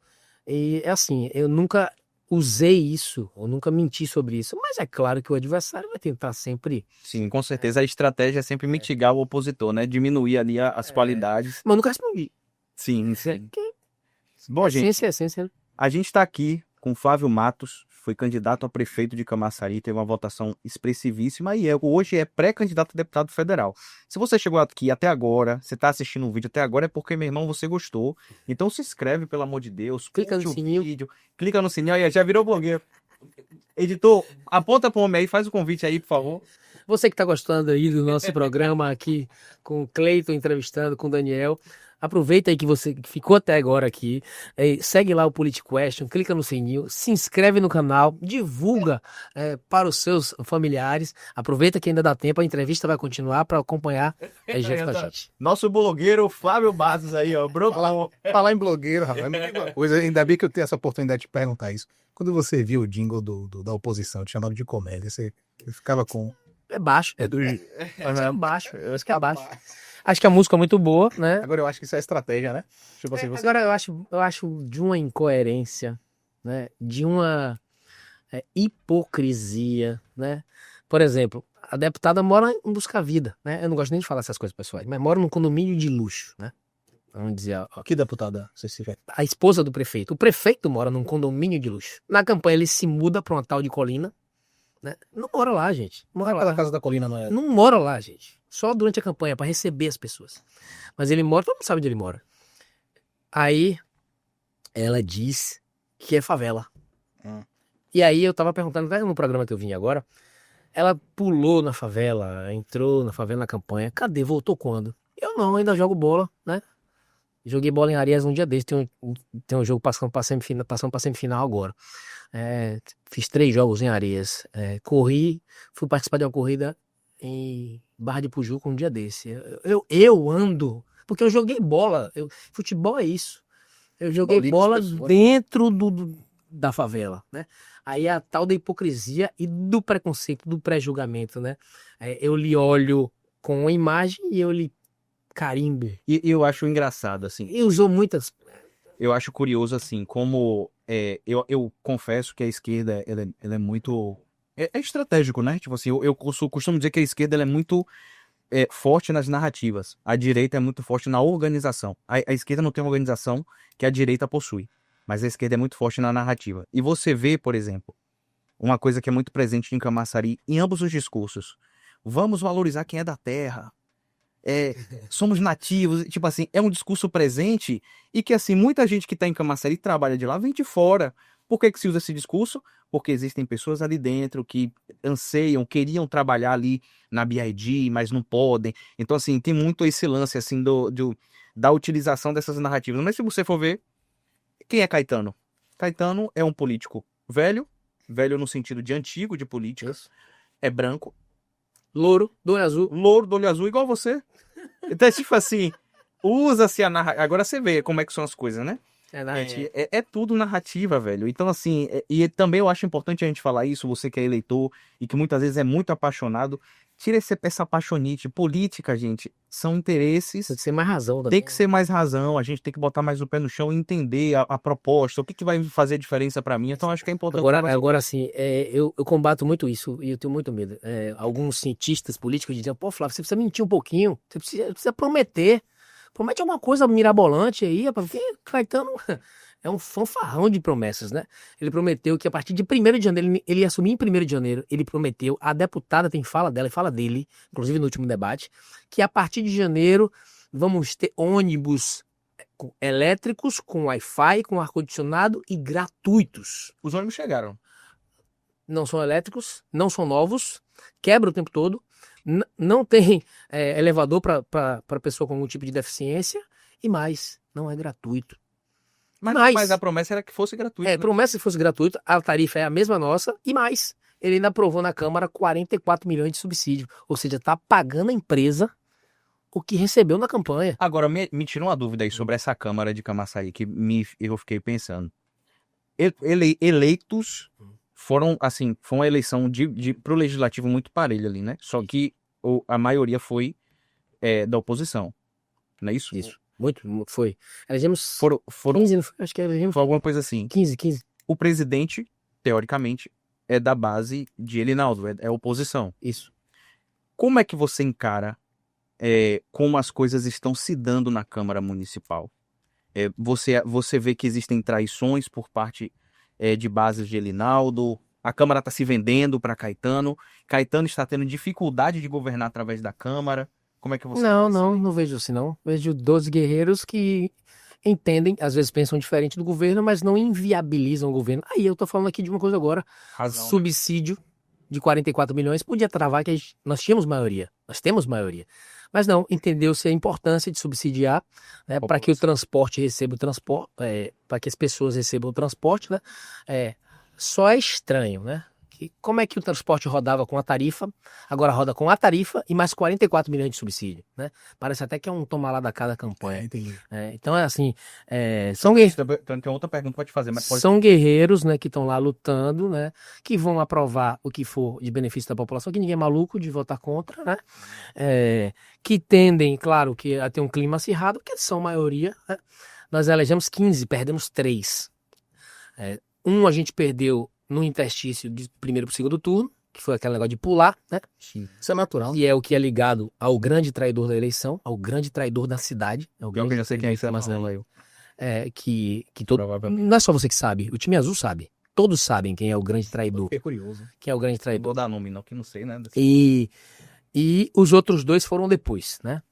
E é assim, eu nunca usei isso, eu nunca menti sobre isso, mas é claro que o adversário vai tentar sempre... Sim, com certeza a estratégia é sempre mitigar o opositor, né? Diminuir ali as qualidades. Mas eu nunca respondi. Sim. Que Bom, gente, essência é essência, né? a gente está aqui com Flávio Matos, foi candidato a prefeito de Camaçari, teve uma votação expressivíssima e hoje é pré-candidato a deputado federal. Se você chegou aqui até agora, você está assistindo o vídeo até agora, é porque, meu irmão, você gostou. Então se inscreve, pelo amor de Deus, Clica no sininho. vídeo, clica no sininho aí, já virou blogueiro. Editor, aponta para o homem aí, faz o convite aí, por favor. Você que está gostando aí do nosso programa aqui com o Cleiton entrevistando com o Daniel, aproveita aí que você ficou até agora aqui, segue lá o PolitiQuestion, clica no sininho, se inscreve no canal, divulga para os seus familiares, aproveita que ainda dá tempo, a entrevista vai continuar para acompanhar junto com a gente. Nosso blogueiro Flávio Matos aí, ó, Falar em blogueiro, rapaz, me diga uma coisa, ainda bem que eu tenho essa oportunidade de perguntar isso. Quando você viu o jingle da oposição, te chamando de comédia, você ficava com... É baixo. É baixo. Eu acho que é baixo. Acho que a música é muito boa, né? Agora eu acho que isso é estratégia, né? Tipo assim, você... Agora eu acho de uma incoerência, né? De uma hipocrisia, né? Por exemplo, a deputada mora em Busca-Vida, né? Eu não gosto nem de falar essas coisas pessoais, mas mora num condomínio de luxo, né? Vamos dizer, Que deputada você se refere? a esposa do prefeito. O prefeito mora num condomínio de luxo. Na campanha ele se muda para uma tal de Colina, né? Não mora lá, gente. Mora lá. A Casa da Colina não é... Não mora lá, gente. Só durante a campanha, para receber as pessoas. Mas ele mora, todo mundo sabe onde ele mora. Aí, ela diz que é favela. E aí, eu tava perguntando, no programa que eu vim agora, ela pulou na favela, entrou na favela na campanha. Cadê? Voltou quando? Eu não, ainda jogo bola, né? Joguei bola em Arias um dia desse, tem um jogo passando pra semifinal agora. Fiz 3 jogos em Arias. Corri, fui participar de uma corrida em Barra de Pujuca um dia desse. Eu ando, porque eu joguei bola. Futebol é isso. Eu joguei bola dentro da favela, né? Aí a tal da hipocrisia e do preconceito, do pré-julgamento, né? Eu lhe olho com a imagem e eu lhe carimbo. E eu acho engraçado, assim. E usou muitas... Eu acho curioso, assim, como... eu confesso que a esquerda, ela é muito... É estratégico, né? Tipo assim, eu costumo dizer que a esquerda ela é muito forte nas narrativas. A direita é muito forte na organização. A esquerda não tem uma organização que a direita possui. Mas a esquerda é muito forte na narrativa. E você vê, por exemplo, uma coisa que é muito presente em Camaçari, em ambos os discursos. Vamos valorizar quem é da terra. Somos nativos. Tipo assim, é um discurso presente e que, assim, muita gente que está em Camaçari trabalha de lá, vem de fora. Por que se usa esse discurso? Porque existem pessoas ali dentro que anseiam, queriam trabalhar ali na BID, mas não podem. Então, assim, tem muito esse lance, assim, da utilização dessas narrativas. Mas se você for ver, quem é Caetano? Caetano é um político velho no sentido de antigo de política, é branco, Louro, do olho azul. louro, do olho azul, igual você. Então, tipo assim, usa-se a narrativa. Agora você vê como é que são as coisas, né? É narrativa. É tudo narrativa, velho. Então, assim, e também eu acho importante a gente falar isso, você que é eleitor e que muitas vezes é muito apaixonado, tira essa apaixonite. Política, gente, são interesses. Tem que ser mais razão também. Tem que ser mais razão, a gente tem que botar mais o pé no chão e entender a proposta, o que vai fazer a diferença pra mim. Então, acho que é importante. Agora assim, eu combato muito isso e eu tenho muito medo. Alguns cientistas políticos diziam, pô, Flávio, você precisa mentir um pouquinho, você precisa prometer. Promete alguma coisa mirabolante aí, porque Caetano é um fanfarrão de promessas, né? Ele prometeu que a partir de 1º de janeiro, ele ia assumir em 1º de janeiro, ele prometeu, a deputada tem fala dela e fala dele, inclusive no último debate, que a partir de janeiro vamos ter ônibus elétricos, com Wi-Fi, com ar-condicionado e gratuitos. Os ônibus chegaram. Não são elétricos, não são novos, quebra o tempo todo, não tem elevador para pessoa com algum tipo de deficiência e mais, não é gratuito. Mas a promessa era que fosse gratuito. Né? Promessa que fosse gratuito, a tarifa é a mesma nossa e mais. Ele ainda aprovou na Câmara 44 milhões de subsídio, ou seja, está pagando a empresa o que recebeu na campanha. Agora, me tira uma dúvida aí sobre essa Câmara de Camaçari, que eu fiquei pensando. Eleitos foram, assim, foi uma eleição pro legislativo muito parelha ali, né? Só que a maioria foi da oposição, não é isso? Isso, muito foi. Elegemos foram 15, acho que elegemos... Foi alguma coisa assim. 15. O presidente, teoricamente, é da base de Elinaldo, é oposição. Isso. Como é que você encara como as coisas estão se dando na Câmara Municipal? Você vê que existem traições por parte de bases de Elinaldo, a Câmara está se vendendo para Caetano está tendo dificuldade de governar através da Câmara. Como é que você... Não vejo assim não. Vejo 12 guerreiros que entendem, às vezes pensam diferente do governo, mas não inviabilizam o governo. Aí eu tô falando aqui de uma coisa agora, Razão, subsídio de 44 milhões podia travar que nós tínhamos maioria, nós temos maioria. Mas não, entendeu-se a importância de subsidiar, né, para que o transporte receba o transporte, para que as pessoas recebam o transporte, né? Só é estranho, né? Como é que o transporte rodava com a tarifa, agora roda com a tarifa e mais 44 milhões de subsídio, né? Parece até que é um tomar lá da cada campanha. Entendi. Então é assim, são guerreiros. Tem outra pergunta para te fazer, mas pode... São guerreiros, né, que estão lá lutando, né, que vão aprovar o que for de benefício da população, que ninguém é maluco de votar contra, né, que tendem, claro, que a ter um clima acirrado, que são maioria, né? Nós elegemos 15, perdemos 3. A gente perdeu no interstício de primeiro para o segundo turno, que foi aquele negócio de pular, né? Sim. Isso é natural. E é o que é ligado ao grande traidor da eleição, ao grande traidor da cidade. É o Pior que eu já sei quem é isso, Marcelo. Que todo... Não é só você que sabe, o time azul sabe. Todos sabem quem é o grande traidor. Fiquei curioso. Quem é o grande Não traidor. vou dar nome não, que não sei, né? E os outros 2 foram depois, né?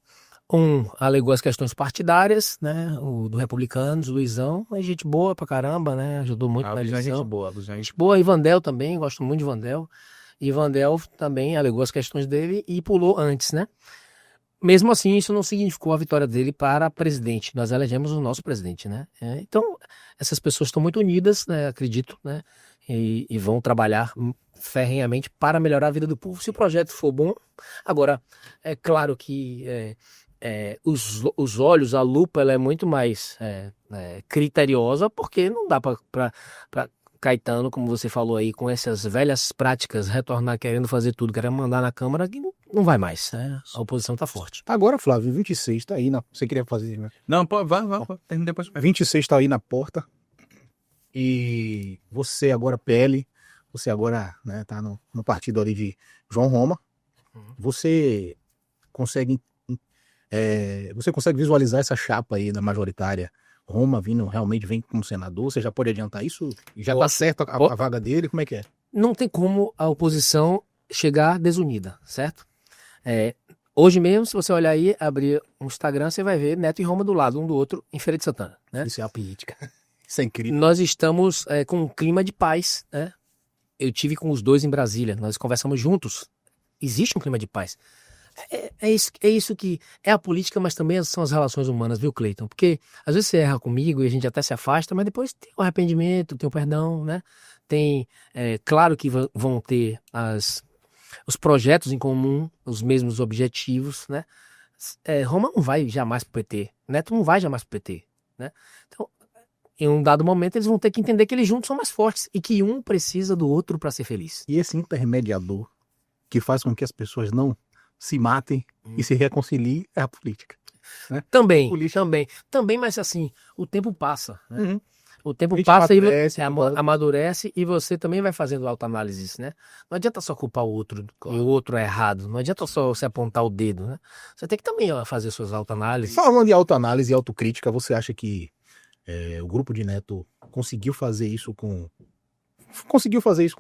Um alegou as questões partidárias, né? O do Republicanos, Luizão, é gente boa pra caramba, né? Ajudou muito na eleição. Gente boa, gente boa. Ivandel também, gosto muito de Ivandel. Ivandel também alegou as questões dele e pulou antes, né? Mesmo assim, isso não significou a vitória dele para presidente. Nós elegemos o nosso presidente, né? Então, essas pessoas estão muito unidas, né? Acredito, né? E vão trabalhar ferrenhamente para melhorar a vida do povo, se o projeto for bom. Agora, é claro que os olhos, a lupa, ela é muito mais criteriosa, porque não dá para Caetano, como você falou aí, com essas velhas práticas, retornar querendo fazer tudo, querendo mandar na Câmara, que não vai mais, né? A oposição tá forte. Agora, Flávio, 26 tá aí você queria fazer, né? Não, vai, termina depois. 26 tá aí na porta. E você agora, PL, você agora, né, tá no partido ali de João Roma. Você consegue você consegue visualizar essa chapa aí da majoritária? Roma realmente vem como senador? Você já pode adiantar isso? Já tá certo a vaga dele? Como é que é? Não tem como a oposição chegar desunida, certo? Hoje mesmo, se você olhar aí, abrir um Instagram, você vai ver Neto e Roma do lado, um do outro, em Feira de Santana, né? Isso é a política. Isso é incrível. Nós estamos com um clima de paz, né? Eu tive com os dois em Brasília, nós conversamos juntos. Existe um clima de paz. É isso que é a política, mas também são as relações humanas, viu, Cleiton? Porque às vezes você erra comigo e a gente até se afasta, mas depois tem o arrependimento, tem o perdão, né? Tem, claro que vão ter os projetos em comum, os mesmos objetivos, né? Roma não vai jamais pro PT, Neto não vai jamais pro PT, né? Então, em um dado momento, eles vão ter que entender que eles juntos são mais fortes e que um precisa do outro para ser feliz. E esse intermediador que faz com que as pessoas não se matem e se reconciliem é a política. Né? Também, mas assim, o tempo passa, né? Uhum. O tempo passa e você amadurece e você também vai fazendo autoanálise, né? Não adianta só culpar o outro e o outro é errado. Não adianta só você apontar o dedo, né? Você tem que também fazer suas autoanálises. Falando de autoanálise e autocrítica, você acha que o grupo de Neto conseguiu fazer isso com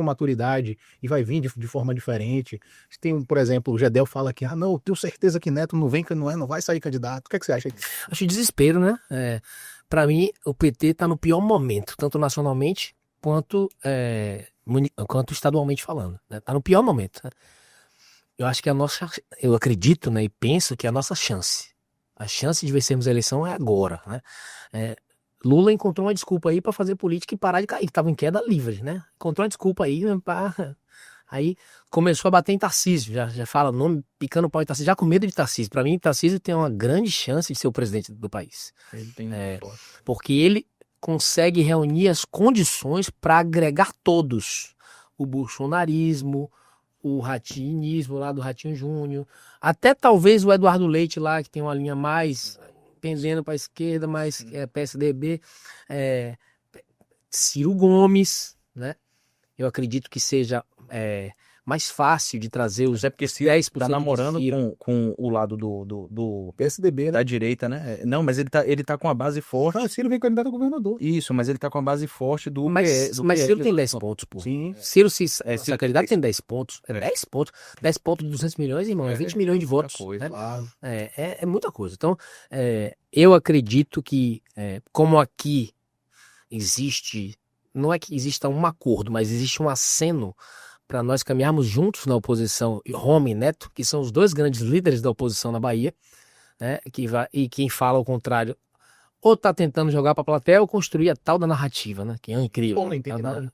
maturidade e vai vir de forma diferente? Tem, por exemplo, o Gedel fala que, não, eu tenho certeza que Neto não vai sair candidato. O que é que você acha? Acho desespero, né? Para mim, o PT está no pior momento, tanto nacionalmente quanto estadualmente falando. Né? Tá no pior momento. Né? Eu acho que eu acredito, né, e penso que a nossa chance, a chance de vencermos a eleição é agora, né? Lula encontrou uma desculpa aí para fazer política e parar de cair, estava em queda livre, né? Encontrou uma desculpa aí, aí começou a bater em Tarcísio, já fala nome picando o pau em Tarcísio, já com medo de Tarcísio. Para mim, Tarcísio tem uma grande chance de ser o presidente do país. Ele tem porque ele consegue reunir as condições para agregar todos. O bolsonarismo, o ratinismo lá do Ratinho Júnior, até talvez o Eduardo Leite lá, que tem uma linha mais pendendo para a esquerda, mais PSDB, Ciro Gomes, né? Eu acredito que seja mais fácil de trazer os porque Ciro 10% tá namorando de Ciro. com o lado do PSDB, né? da direita, né? Não, mas ele tá com a base forte. Ciro vem candidato a governador. Isso, mas ele tá com a base forte do Mas Ciro tem 10 pontos, pô. Sim. Ciro se candidato tem 10 pontos. 10 pontos. 10 pontos de 200 milhões, irmão. 20 milhões de votos. Coisa, né? Claro. É muita coisa. Então, eu acredito que, como aqui existe, não é que exista um acordo, mas existe um aceno para nós caminharmos juntos na oposição, Roma e Neto, que são os dois grandes líderes da oposição na Bahia, né? E quem fala ao contrário, ou está tentando jogar para a plateia ou construir a tal da narrativa, né? Que é incrível. Ou não entende nada.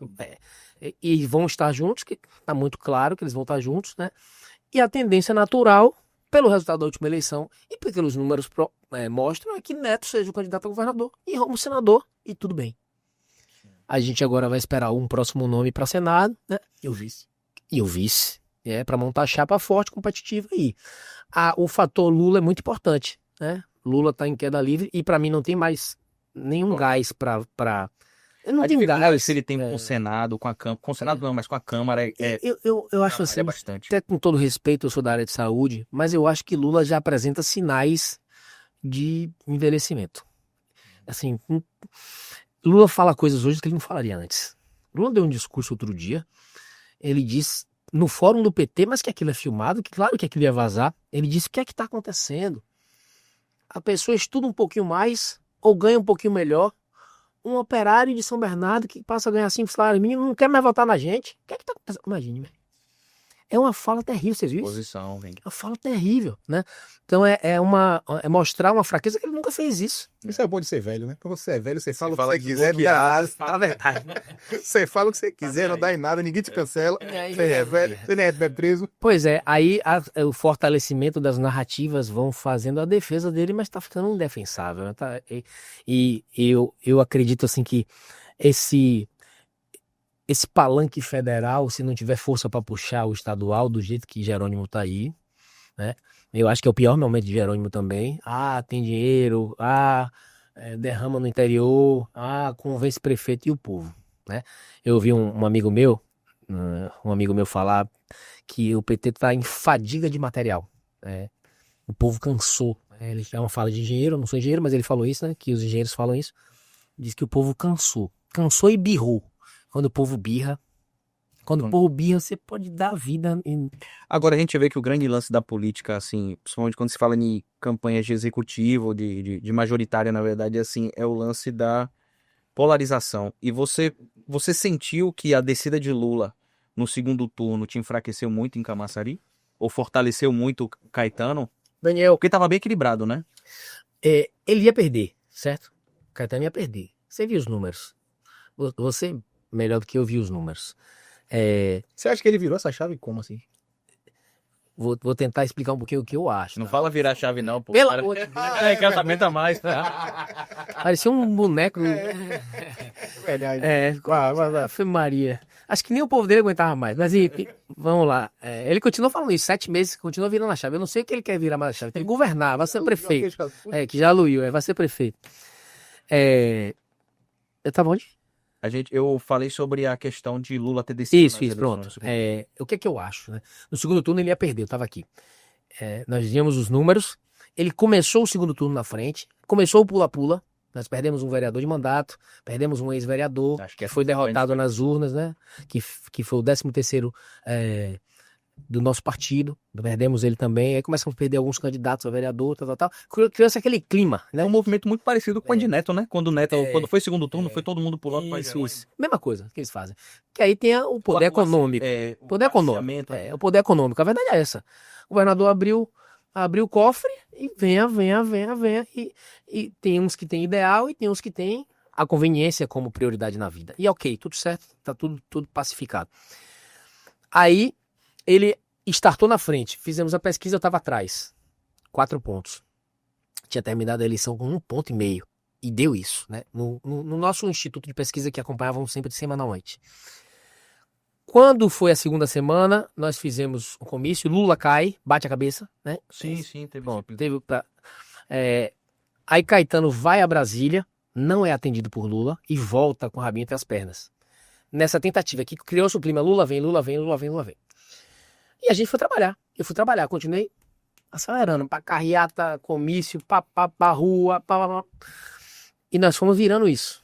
E vão estar juntos, que está muito claro que eles vão estar juntos, né? E a tendência natural, pelo resultado da última eleição e pelos números mostram, é que Neto seja o candidato a governador e Roma o senador, e tudo bem. A gente agora vai esperar um próximo nome para Senado, né? E o vice. E o vice, para montar chapa forte, competitiva aí. O fator Lula é muito importante, né? Lula tá em queda livre e para mim não tem mais nenhum gás para não tem gás. Se ele tem com o Senado, com a Câmara, com o Senado não, mas com a Câmara eu acho assim, bastante. até com todo respeito, eu sou da área de saúde, mas eu acho que Lula já apresenta sinais de envelhecimento. Assim, Lula fala coisas hoje que ele não falaria antes. Lula deu um discurso outro dia, ele disse no fórum do PT, mas que aquilo é filmado, que claro que aquilo ia vazar, ele disse o que é que está acontecendo. A pessoa estuda um pouquinho mais ou ganha um pouquinho melhor. Um operário de São Bernardo que passa a ganhar 5 salários mínimos não quer mais votar na gente. O que é que está acontecendo? Imagine, velho. É uma fala terrível, vocês viram? Posição, vem. É uma fala terrível, né? Então é mostrar uma fraqueza que ele nunca fez isso. Isso é bom de ser velho, né? Quando você é velho, você fala o que fala você quiser, não dá nada. Fala a verdade, né? Você fala o que você quiser, não dá em nada, ninguém te cancela. Você é velho, você nem é preso. Pois aí o fortalecimento das narrativas vão fazendo a defesa dele, mas tá ficando indefensável, né? E eu acredito assim que esse palanque federal, se não tiver força para puxar o estadual do jeito que Jerônimo tá aí, né? Eu acho que é o pior momento de Jerônimo também. Tem dinheiro, derrama no interior, convence prefeito e o povo, né? Eu ouvi um amigo meu falar que o PT tá em fadiga de material, né? O povo cansou. Ele é uma fala de engenheiro, eu não sou engenheiro, mas ele falou isso, né? Que os engenheiros falam isso. Diz que o povo cansou. Cansou e birrou. Quando o povo birra, você pode dar vida em... Agora a gente vê que o grande lance da política, assim, principalmente quando se fala em campanhas de executivo, de majoritária, na verdade, assim, é o lance da polarização. E você sentiu que a descida de Lula no segundo turno te enfraqueceu muito em Camaçari? Ou fortaleceu muito o Caetano? Daniel, Porque tava bem equilibrado, né? ele ia perder, certo? O Caetano ia perder. Você viu os números. Você, melhor do que eu, viu os números. Você acha que ele virou essa chave como assim? Vou tentar explicar um pouquinho o que eu acho. Não Tá? fala virar chave, não, pô. Pelo Cara, amor de Deus. casamento a mais. Parecia um boneco. Verdade. Ave Maria. Acho que nem o povo dele aguentava mais. Mas enfim, vamos lá. Ele continua falando isso, 7 meses, continua virando a chave. Eu não sei o que ele quer virar mais a chave. Tem que governar, vai ser prefeito. Que já aluiu, vai ser prefeito. Eu tava onde? Eu falei sobre a questão de Lula ter decidido. Isso, pronto. O que é que eu acho, né? No segundo turno ele ia perder, eu tava aqui. Nós vimos os números. Ele começou o segundo turno na frente, começou o pula-pula. Nós perdemos um vereador de mandato, perdemos um ex-vereador, Acho que foi derrotado nas urnas, né? Que foi o 13º do nosso partido. Perdemos ele também. Aí começamos a perder alguns candidatos a vereador, tal. Criou-se aquele clima, né? É um movimento muito parecido com o de Neto, né? Quando o Neto, quando foi segundo turno, foi todo mundo pulando para Isso. Mesma coisa que eles fazem. Que aí tem o poder econômico. O poder econômico. A verdade é essa. O governador abriu o cofre e venha. E tem uns que têm ideal e tem uns que têm a conveniência como prioridade na vida. E ok, tudo certo, tá tudo pacificado. Aí ele startou na frente, fizemos a pesquisa, eu estava atrás. 4 pontos. Tinha terminado a eleição com 1,5 ponto. E deu isso, né? No nosso instituto de pesquisa que acompanhávamos sempre semanalmente. Quando foi a segunda semana, nós fizemos um comício, Lula cai, bate a cabeça, né? Sim, teve. Bom, aí Caetano vai a Brasília, não é atendido por Lula e volta com o rabinho entre as pernas. Nessa tentativa aqui, criou-se o clima, Lula vem. E a gente foi trabalhar. Eu fui trabalhar, continuei acelerando, pra carreata, comício, pra rua, E nós fomos virando isso.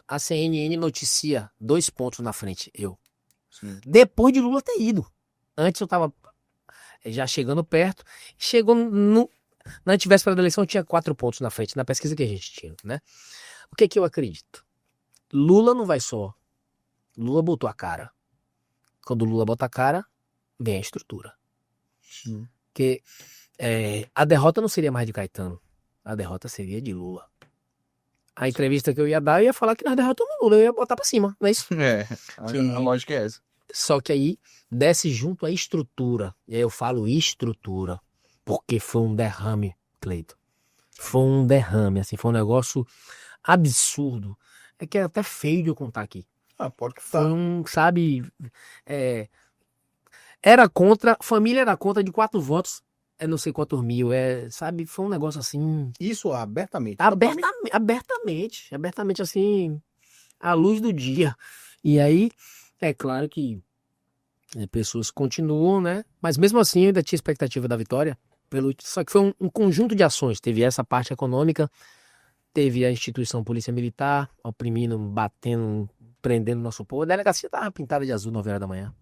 A CNN noticia 2 pontos na frente, eu. Sim. Depois de Lula ter ido. Antes eu tava já chegando perto. Chegou na antivéspera da eleição, tinha 4 pontos na frente, na pesquisa que a gente tinha, né? O que eu acredito? Lula não vai só. Lula botou a cara. Quando Lula bota a cara, vem a estrutura. Porque a derrota não seria mais de Caetano. A derrota seria de Lula. A entrevista que eu ia dar, eu ia falar que nós derrotamos o Lula. Eu ia botar pra cima, não é isso? A lógica é essa. Só que aí desce junto a estrutura. E aí eu falo estrutura. Porque foi um derrame, Cleito. Foi um derrame, assim. Foi um negócio absurdo. É que é até feio de eu contar aqui. Pode Foi sabe... família era contra de 4 votos, não sei quantos mil, sabe, foi um negócio assim... Isso abertamente. Abertamente, assim, à luz do dia. E aí, é claro que pessoas continuam, né, mas mesmo assim eu ainda tinha expectativa da vitória, só que foi um conjunto de ações, teve essa parte econômica, teve a instituição polícia militar, oprimindo, batendo, prendendo nosso povo, a delegacia tava pintada de azul 9 horas da manhã.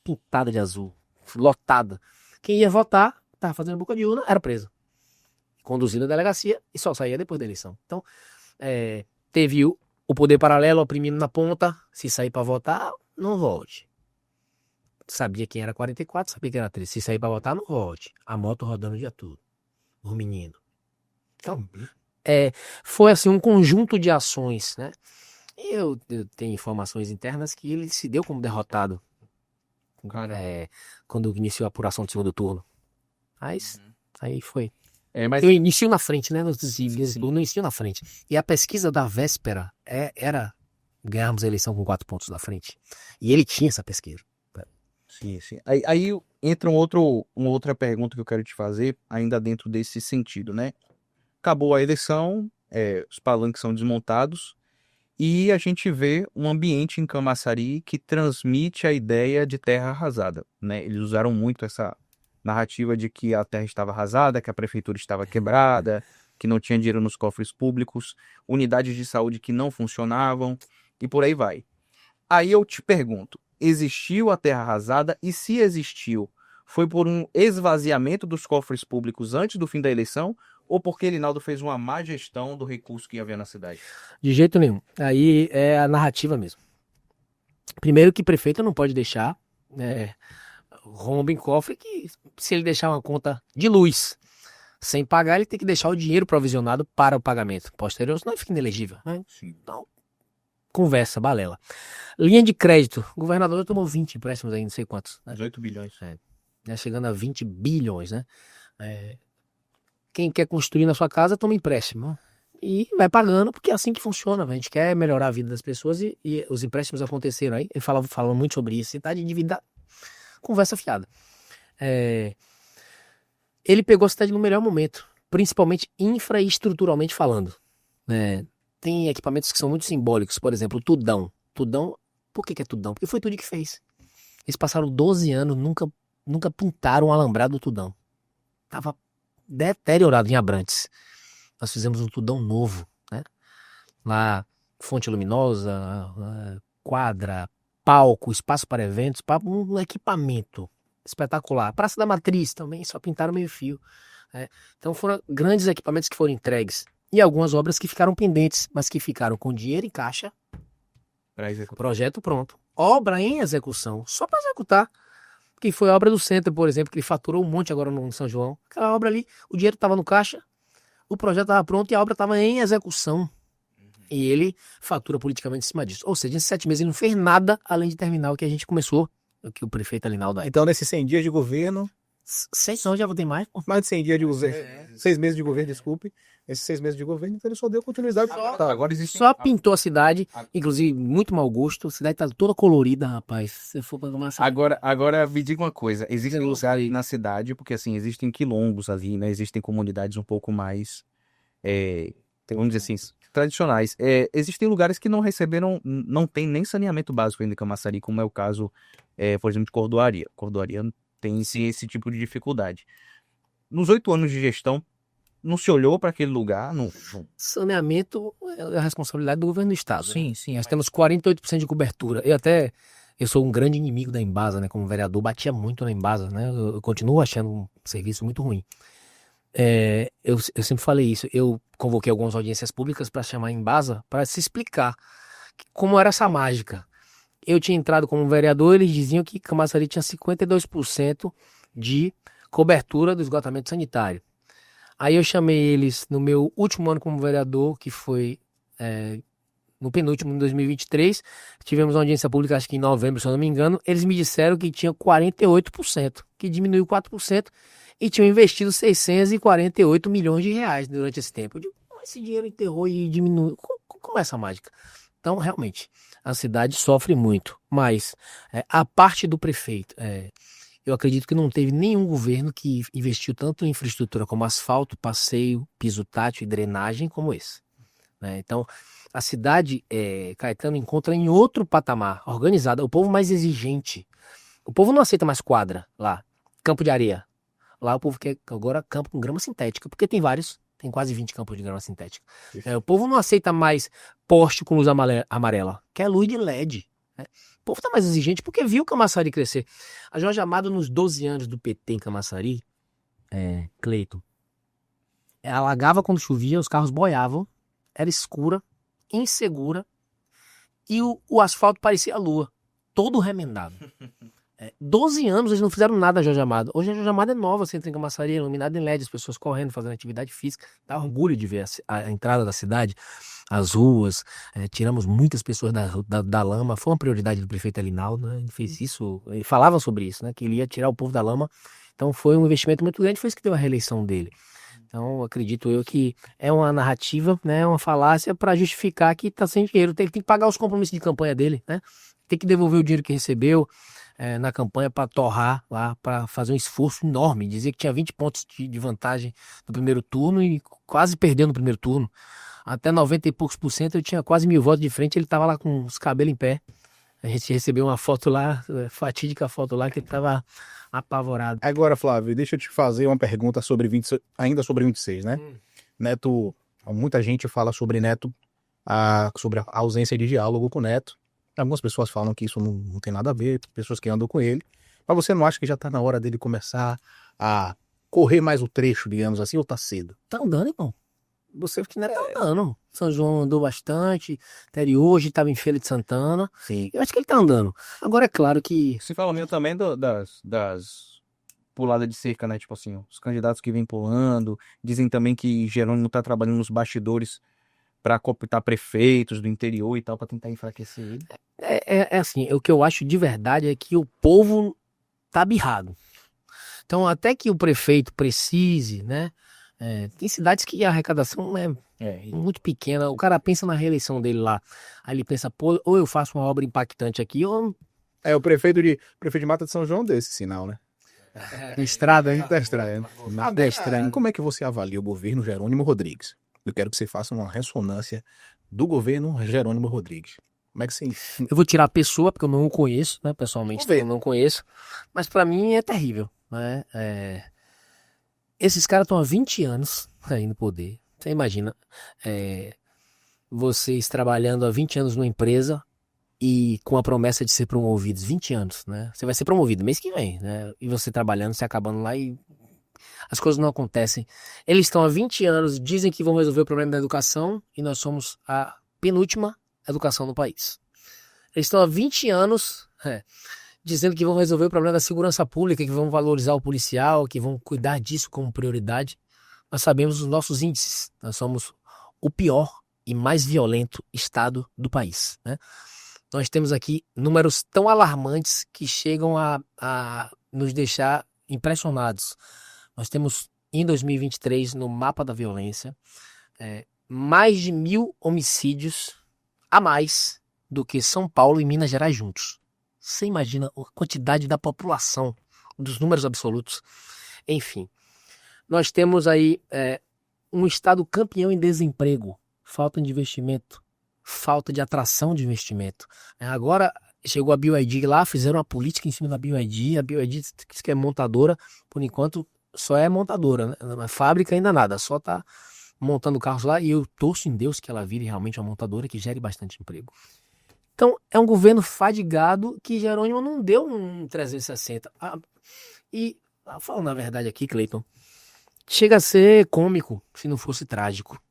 Pintada de azul, lotada. Quem ia votar, tava fazendo boca de urna, era preso. Conduzido à delegacia e só saía depois da eleição. Então, teve o poder paralelo oprimindo na ponta, se sair para votar, não volte. Sabia quem era 44, sabia quem era 13. Se sair para votar, não volte. A moto rodando o dia todo. O menino. Então, foi assim um conjunto de ações, né? Eu tenho informações internas que ele se deu como derrotado. Quando iniciou a apuração do segundo turno. Mas aí foi. Eu inicio na frente, né? No inicio na frente. E a pesquisa da véspera era ganharmos a eleição com 4 pontos na frente. E ele tinha essa pesquisa. Sim. Aí entra uma outra pergunta que eu quero te fazer, ainda dentro desse sentido, né? Acabou a eleição, os palanques são desmontados, e a gente vê um ambiente em Camaçari que transmite a ideia de terra arrasada, né? Eles usaram muito narrativa de que a terra estava arrasada, que a prefeitura estava quebrada, que não tinha dinheiro nos cofres públicos, unidades de saúde que não funcionavam e por aí vai. Aí eu te pergunto, existiu a terra arrasada e se existiu, foi por um esvaziamento dos cofres públicos antes do fim da eleição ou porque Elinaldo fez uma má gestão do recurso que havia na cidade? De jeito nenhum. Aí é a narrativa mesmo. Primeiro que prefeito não pode deixar rombo em cofre, que se ele deixar uma conta de luz sem pagar, ele tem que deixar o dinheiro provisionado para o pagamento posterior, senão ele fica inelegível. Né? Então, conversa, balela. Linha de crédito. O governador tomou 20 empréstimos aí, não sei quantos. Né? 18 bilhões. Já chegando a 20 bilhões, né? Quem quer construir na sua casa, toma empréstimo. E vai pagando, porque é assim que funciona. A gente quer melhorar a vida das pessoas e os empréstimos aconteceram aí. Ele falava muito sobre isso. Você tá de dívida, conversa fiada. Ele pegou a cidade no melhor momento, principalmente infraestruturalmente falando. Tem equipamentos que são muito simbólicos, por exemplo, o Tudão. Tudão, por que é Tudão? Porque foi tudo que fez. Eles passaram 12 anos, nunca pintaram um alambrado do Tudão. Tava deteriorado em Abrantes. Nós fizemos um Tudão novo, né? Lá, fonte luminosa, quadra, palco, espaço para eventos, um equipamento espetacular. Praça da Matriz também, só pintaram meio fio. Então foram grandes equipamentos que foram entregues. E algumas obras que ficaram pendentes, mas que ficaram com dinheiro em caixa. Projeto pronto. Obra em execução, só para executar. Que foi a obra do centro, por exemplo, que ele faturou um monte agora no São João. Aquela obra ali, o dinheiro estava no caixa, o projeto estava pronto e a obra estava em execução. E ele fatura politicamente em cima disso. Ou seja, em 7 meses ele não fez nada além de terminar o que a gente começou, o que o prefeito Elinaldo... Então, nesses 100 dias de governo... 6 não, já vou ter mais. Mais de 100 dias de governo. 6 meses de governo, desculpe. Esses 6 meses de governo, então ele só deu continuidade. Agora existe... Só pintou a cidade, inclusive muito mau gosto. A cidade tá toda colorida, rapaz. Se for pra tomar... Agora me diga uma coisa. Existem lugares na cidade, porque assim, existem quilombos ali, né? Existem comunidades um pouco mais, vamos dizer assim, tradicionais. Existem lugares que não receberam, não tem nem saneamento básico ainda em Camaçari, como é o caso, por exemplo, de Cordoaria. Cordoaria tem sim esse tipo de dificuldade. Nos 8 anos de gestão, não se olhou para aquele lugar? Não. Saneamento é a responsabilidade do governo do estado. Sim. Nós temos 48% de cobertura. Eu sou um grande inimigo da Embasa, né? Como vereador, batia muito na Embasa, né? Eu continuo achando um serviço muito ruim. Eu sempre falei isso. Eu convoquei algumas audiências públicas para chamar a Embasa para se explicar como era essa mágica. Eu tinha entrado como vereador, eles diziam que Camaçari tinha 52% de cobertura do esgotamento sanitário. Aí eu chamei eles no meu último ano como vereador, que foi no penúltimo, em 2023. Tivemos uma audiência pública, acho que em novembro, se eu não me engano. Eles me disseram que tinha 48%, que diminuiu 4%, e tinham investido 648 milhões de reais durante esse tempo. Eu digo, como esse dinheiro enterrou e diminuiu? Como é essa mágica? Então, realmente, a cidade sofre muito, mas a parte do prefeito, eu acredito que não teve nenhum governo que investiu tanto em infraestrutura como asfalto, passeio, piso tátil e drenagem como esse. Então, a cidade, Caetano, encontra em outro patamar, organizada, o povo mais exigente. O povo não aceita mais quadra lá, campo de areia. Lá o povo quer agora campo com grama sintética, porque tem quase 20 campos de grama sintética. O povo não aceita mais poste com luz amarela, quer luz de LED. O povo tá mais exigente porque viu Camaçari crescer. A Jorge Amado, nos 12 anos do PT em Camaçari, Cleiton, alagava quando chovia, os carros boiavam, era escura, insegura, e o asfalto parecia a lua, todo remendado. 12 anos eles não fizeram nada a Jorge Amado. Hoje a Jorge Amado é nova, você entra em Camaçari, iluminada em LED, as pessoas correndo, fazendo atividade física. Dá orgulho de ver a entrada da cidade, as ruas, tiramos muitas pessoas da lama. Foi uma prioridade do prefeito Elinaldo, né? Ele fez isso, ele falava sobre isso, né? Que ele ia tirar o povo da lama. Então foi um investimento muito grande, foi isso que deu a reeleição dele. Então acredito eu que é uma narrativa, né? Uma falácia para justificar que está sem dinheiro. Ele tem que pagar os compromissos de campanha dele, né? Tem que devolver o dinheiro que recebeu na campanha para torrar lá, para fazer um esforço enorme. Dizia que tinha 20 pontos de vantagem no primeiro turno e quase perdeu no primeiro turno. Até 90 e poucos por cento, eu tinha quase 1000 votos de frente, ele estava lá com os cabelos em pé. A gente recebeu uma foto lá, fatídica foto lá, que ele estava apavorado. Agora, Flávio, deixa eu te fazer uma pergunta sobre ainda sobre 26, né? Neto, muita gente fala sobre Neto, sobre a ausência de diálogo com o Neto. Algumas pessoas falam que isso não tem nada a ver, pessoas que andam com ele. Mas você não acha que já tá na hora dele começar a correr mais o trecho, digamos assim, ou tá cedo? Tá andando, irmão. Você que não tá andando. São João andou bastante. Até ele hoje tava em Feira de Santana. Sim. Eu acho que ele tá andando. Agora é claro que. Se fala muito também das puladas de cerca, né? Tipo assim, os candidatos que vêm pulando. Dizem também que Jerônimo tá trabalhando nos bastidores para cooptar prefeitos do interior e tal, para tentar enfraquecer ele. É assim, o que eu acho de verdade é que o povo tá birrado. Então, até que o prefeito precise, né? Tem cidades que a arrecadação é muito pequena. O cara pensa na reeleição dele lá. Aí ele pensa, pô, ou eu faço uma obra impactante aqui, ou. O prefeito de Mata de São João deu esse sinal, né? Estrada, hein? Da estranho. Estranho. Como é que você avalia o governo Jerônimo Rodrigues? Eu quero que você faça uma ressonância do governo Jerônimo Rodrigues. Como é que você... Eu vou tirar a pessoa, porque eu não o conheço, né? Pessoalmente, Vamos ver. eu não conheço. Mas pra mim é terrível, né? Esses caras estão há 20 anos aí no poder. Você imagina, vocês trabalhando há 20 anos numa empresa e com a promessa de ser promovidos 20 anos, né? Você vai ser promovido mês que vem, né? E você trabalhando, você acabando lá e as coisas não acontecem. Eles estão há 20 anos, dizem que vão resolver o problema da educação e nós somos a penúltima educação no país. Eles estão há 20 anos dizendo que vão resolver o problema da segurança pública, que vão valorizar o policial, que vão cuidar disso como prioridade. Nós sabemos os nossos índices. Nós somos o pior e mais violento estado do país, né? Nós temos aqui números tão alarmantes que chegam a nos deixar impressionados. Nós temos, em 2023, no mapa da violência, mais de 1.000 homicídios a mais do que São Paulo e Minas Gerais juntos. Você imagina a quantidade da população, dos números absolutos. Enfim, nós temos aí um estado campeão em desemprego, falta de investimento, falta de atração de investimento. Agora chegou a BYD lá, fizeram uma política em cima da BYD, a BYD diz que é montadora, por enquanto só é montadora, né? Na fábrica ainda nada, só tá montando carros lá e eu torço em Deus que ela vire realmente uma montadora que gere bastante emprego. Então, é um governo fadigado que Jerônimo não deu um 360. E, falando na verdade aqui, Cleiton, chega a ser cômico se não fosse trágico.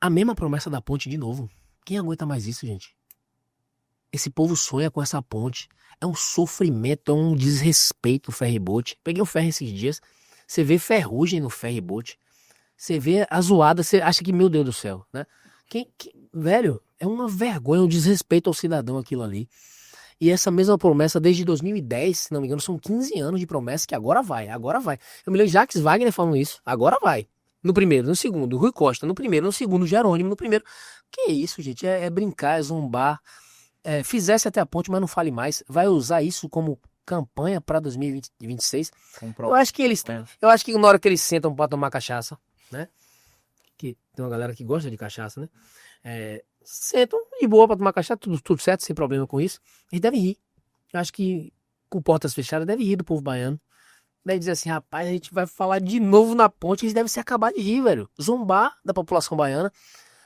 A mesma promessa da ponte de novo. Quem aguenta mais isso, gente? Esse povo sonha com essa ponte. É um sofrimento, é um desrespeito o ferryboat. Peguei um ferry esses dias, você vê ferrugem no ferryboat. Você vê a zoada, você acha que, meu Deus do céu, né? Velho, é uma vergonha, um desrespeito ao cidadão aquilo ali. E essa mesma promessa desde 2010, se não me engano, são 15 anos de promessa que agora vai. Eu me lembro de Jacques Wagner falando isso, agora vai. No primeiro, no segundo, Rui Costa, no primeiro, no segundo, Jerônimo, no primeiro. Que isso, gente, é brincar, é zombar. Fizesse até a ponte, mas não fale mais. Vai usar isso como campanha para 2026. Eu acho que na hora que eles sentam para tomar cachaça, né? Que tem uma galera que gosta de cachaça, né? Sentam de boa pra tomar cachaça, tudo certo, sem problema com isso. Eles devem rir. Eu acho que com portas fechadas devem rir do povo baiano. Deve dizer assim, rapaz, a gente vai falar de novo na ponte, eles devem se acabar de rir, velho. Zombar da população baiana.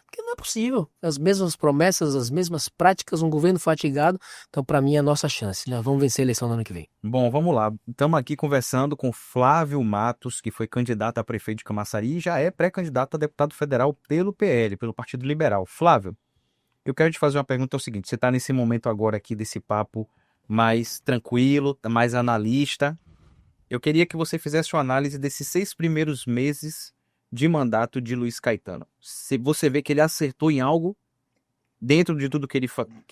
Porque não é possível. As mesmas promessas, as mesmas práticas, um governo fatigado. Então, pra mim, é a nossa chance. Nós vamos vencer a eleição no ano que vem. Bom, vamos lá. Estamos aqui conversando com Flávio Matos, que foi candidato a prefeito de Camaçari e já é pré-candidato a deputado federal pelo PL, pelo Partido Liberal. Flávio, eu quero te fazer uma pergunta, é o seguinte, você está nesse momento agora aqui desse papo mais tranquilo, mais analista. Eu queria que você fizesse uma análise desses 6 primeiros meses de mandato de Luiz Caetano. Se você vê que ele acertou em algo dentro de tudo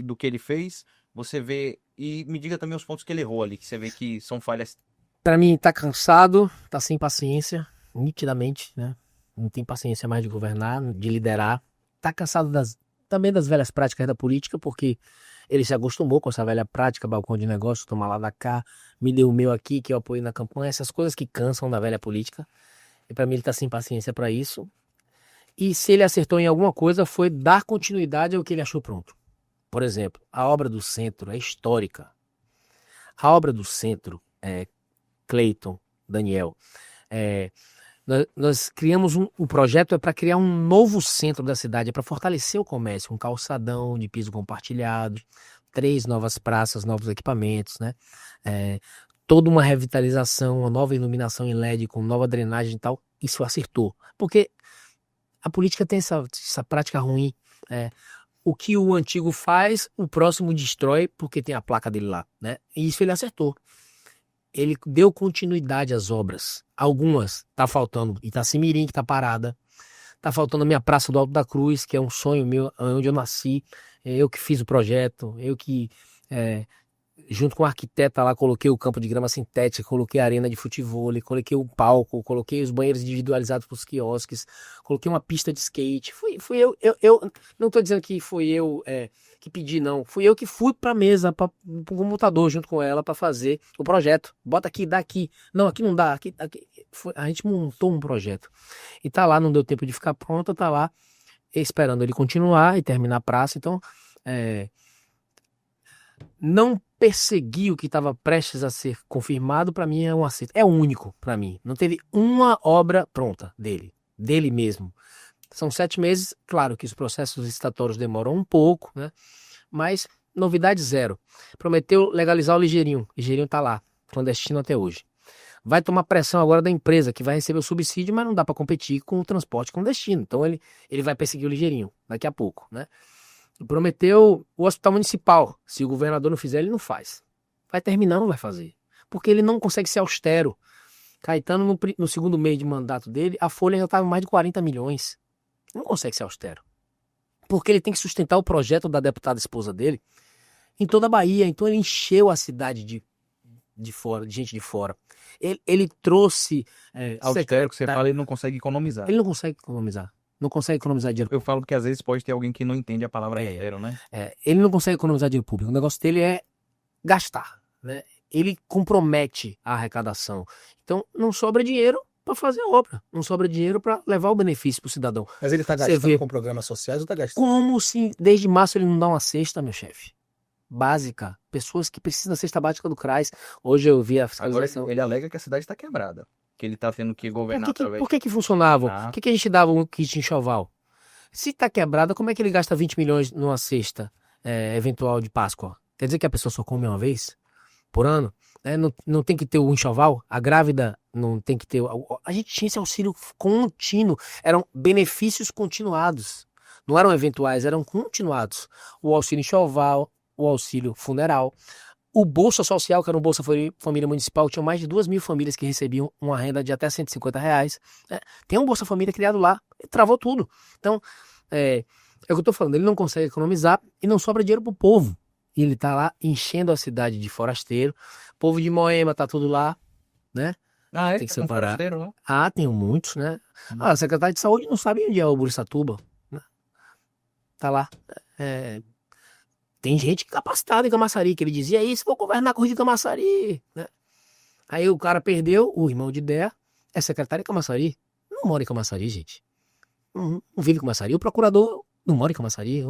do que ele fez, você vê... E me diga também os pontos que ele errou ali, que você vê que são falhas. Pra mim, tá cansado, tá sem paciência, nitidamente, né? Não tem paciência mais de governar, de liderar. Tá cansado também das velhas práticas da política, porque ele se acostumou com essa velha prática, balcão de negócio, tomar lá da cá, me deu o meu aqui, que eu apoio na campanha, essas coisas que cansam da velha política. E pra mim ele tá sem paciência pra isso. E se ele acertou em alguma coisa, foi dar continuidade ao que ele achou pronto. Por exemplo, a obra do centro é histórica. A obra do centro, Cleiton, Daniel, nós criamos o projeto para criar um novo centro da cidade, para fortalecer o comércio, um calçadão de piso compartilhado, 3 novas praças, novos equipamentos, né? Toda uma revitalização, uma nova iluminação em LED com nova drenagem e tal. Isso acertou. Porque a política tem essa prática ruim. O que o antigo faz, o próximo destrói porque tem a placa dele lá, né? E isso ele acertou. Ele deu continuidade às obras. Algumas tá faltando Itacimirim, que tá parada. Tá faltando a minha Praça do Alto da Cruz, que é um sonho meu, onde eu nasci. Eu que fiz o projeto, eu que, junto com a arquiteta lá, coloquei o campo de grama sintética, coloquei a arena de futevôlei, coloquei o palco, coloquei os banheiros individualizados para os quiosques, coloquei uma pista de skate. Fui eu não tô dizendo que fui eu que pedi, não. Fui eu que fui pra mesa, para o computador junto com ela para fazer o projeto. Bota aqui, dá aqui. Não, aqui não dá. Aqui. A gente montou um projeto. E tá lá, não deu tempo de ficar pronta, tá lá esperando ele continuar e terminar a praça. Então, não perseguir o que estava prestes a ser confirmado, para mim é um acerto. É único para mim. Não teve uma obra pronta dele mesmo. São 7 meses, claro que os processos licitatórios demoram um pouco, né? Mas novidade zero. Prometeu legalizar o ligeirinho. O ligeirinho tá lá, clandestino até hoje. Vai tomar pressão agora da empresa, que vai receber o subsídio, mas não dá para competir com o transporte clandestino. Então ele vai perseguir o ligeirinho daqui a pouco, né? Prometeu o hospital municipal. Se o governador não fizer, ele não faz. Vai terminar, não vai fazer. Porque ele não consegue ser austero. Caetano, no segundo mês de mandato dele, a folha já estava mais de 40 milhões. Não consegue ser austero. Porque ele tem que sustentar o projeto da deputada esposa dele em toda a Bahia. Então ele encheu a cidade de fora, de gente de fora. Ele trouxe... Austero, que você fala, ele não consegue economizar. Ele não consegue economizar. Não consegue economizar dinheiro. Eu falo que às vezes pode ter alguém que não entende a palavra austero, né? Ele não consegue economizar dinheiro público. O negócio dele é gastar, né? Ele compromete a arrecadação. Então não sobra dinheiro para fazer a obra. Não sobra dinheiro para levar o benefício para o cidadão. Mas ele tá Você gastando vê. com programas sociais ou tá gastando? Como se desde março ele não dá uma cesta, meu chefe? Básica. Pessoas que precisam da cesta básica do CRAS. Hoje eu vi a Agora fiscalização. ele alega que a cidade está quebrada. Que ele tá tendo que governar através... Por que funcionava? Ah. Por que a gente dava um kit enxoval? Se tá quebrada, como é que ele gasta 20 milhões numa cesta eventual de Páscoa? Quer dizer que a pessoa só come uma vez por ano? Não tem que ter o enxoval? A grávida não tem que ter... A gente tinha esse auxílio contínuo. Eram benefícios continuados. Não eram eventuais, eram continuados. O auxílio enxoval, o auxílio funeral. O Bolsa Social, que era um Bolsa Família Municipal, tinha mais de 2.000 famílias que recebiam uma renda de até R$150. Tem um Bolsa Família criado lá, travou tudo. Então, é o que eu tô falando, ele não consegue economizar e não sobra dinheiro pro povo. E ele tá lá enchendo a cidade de forasteiro. Povo de Moema tá tudo lá, né? Ah, Tem que tá com separar. forasteiro lá? Ah, tem muitos, né? A secretária de saúde não sabe onde é o Burissatuba, né? Tá lá. Tem gente capacitada em Camaçari, que ele dizia isso, vou governar com o Rio de Camaçari, né? Aí o cara perdeu, o irmão de Dé é secretário em Camaçari. Não mora em Camaçari, gente. Não vive em Camaçari. O procurador não mora em Camaçari.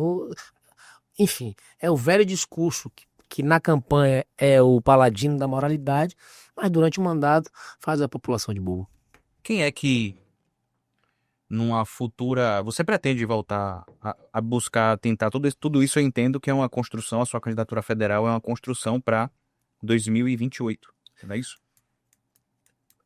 Enfim, é o velho discurso que na campanha é o paladino da moralidade, mas durante o mandato faz a população de burro. Quem é que, numa futura... Você pretende voltar a buscar, tentar... Tudo isso eu entendo que é uma construção, a sua candidatura federal é uma construção para 2028. Não é isso?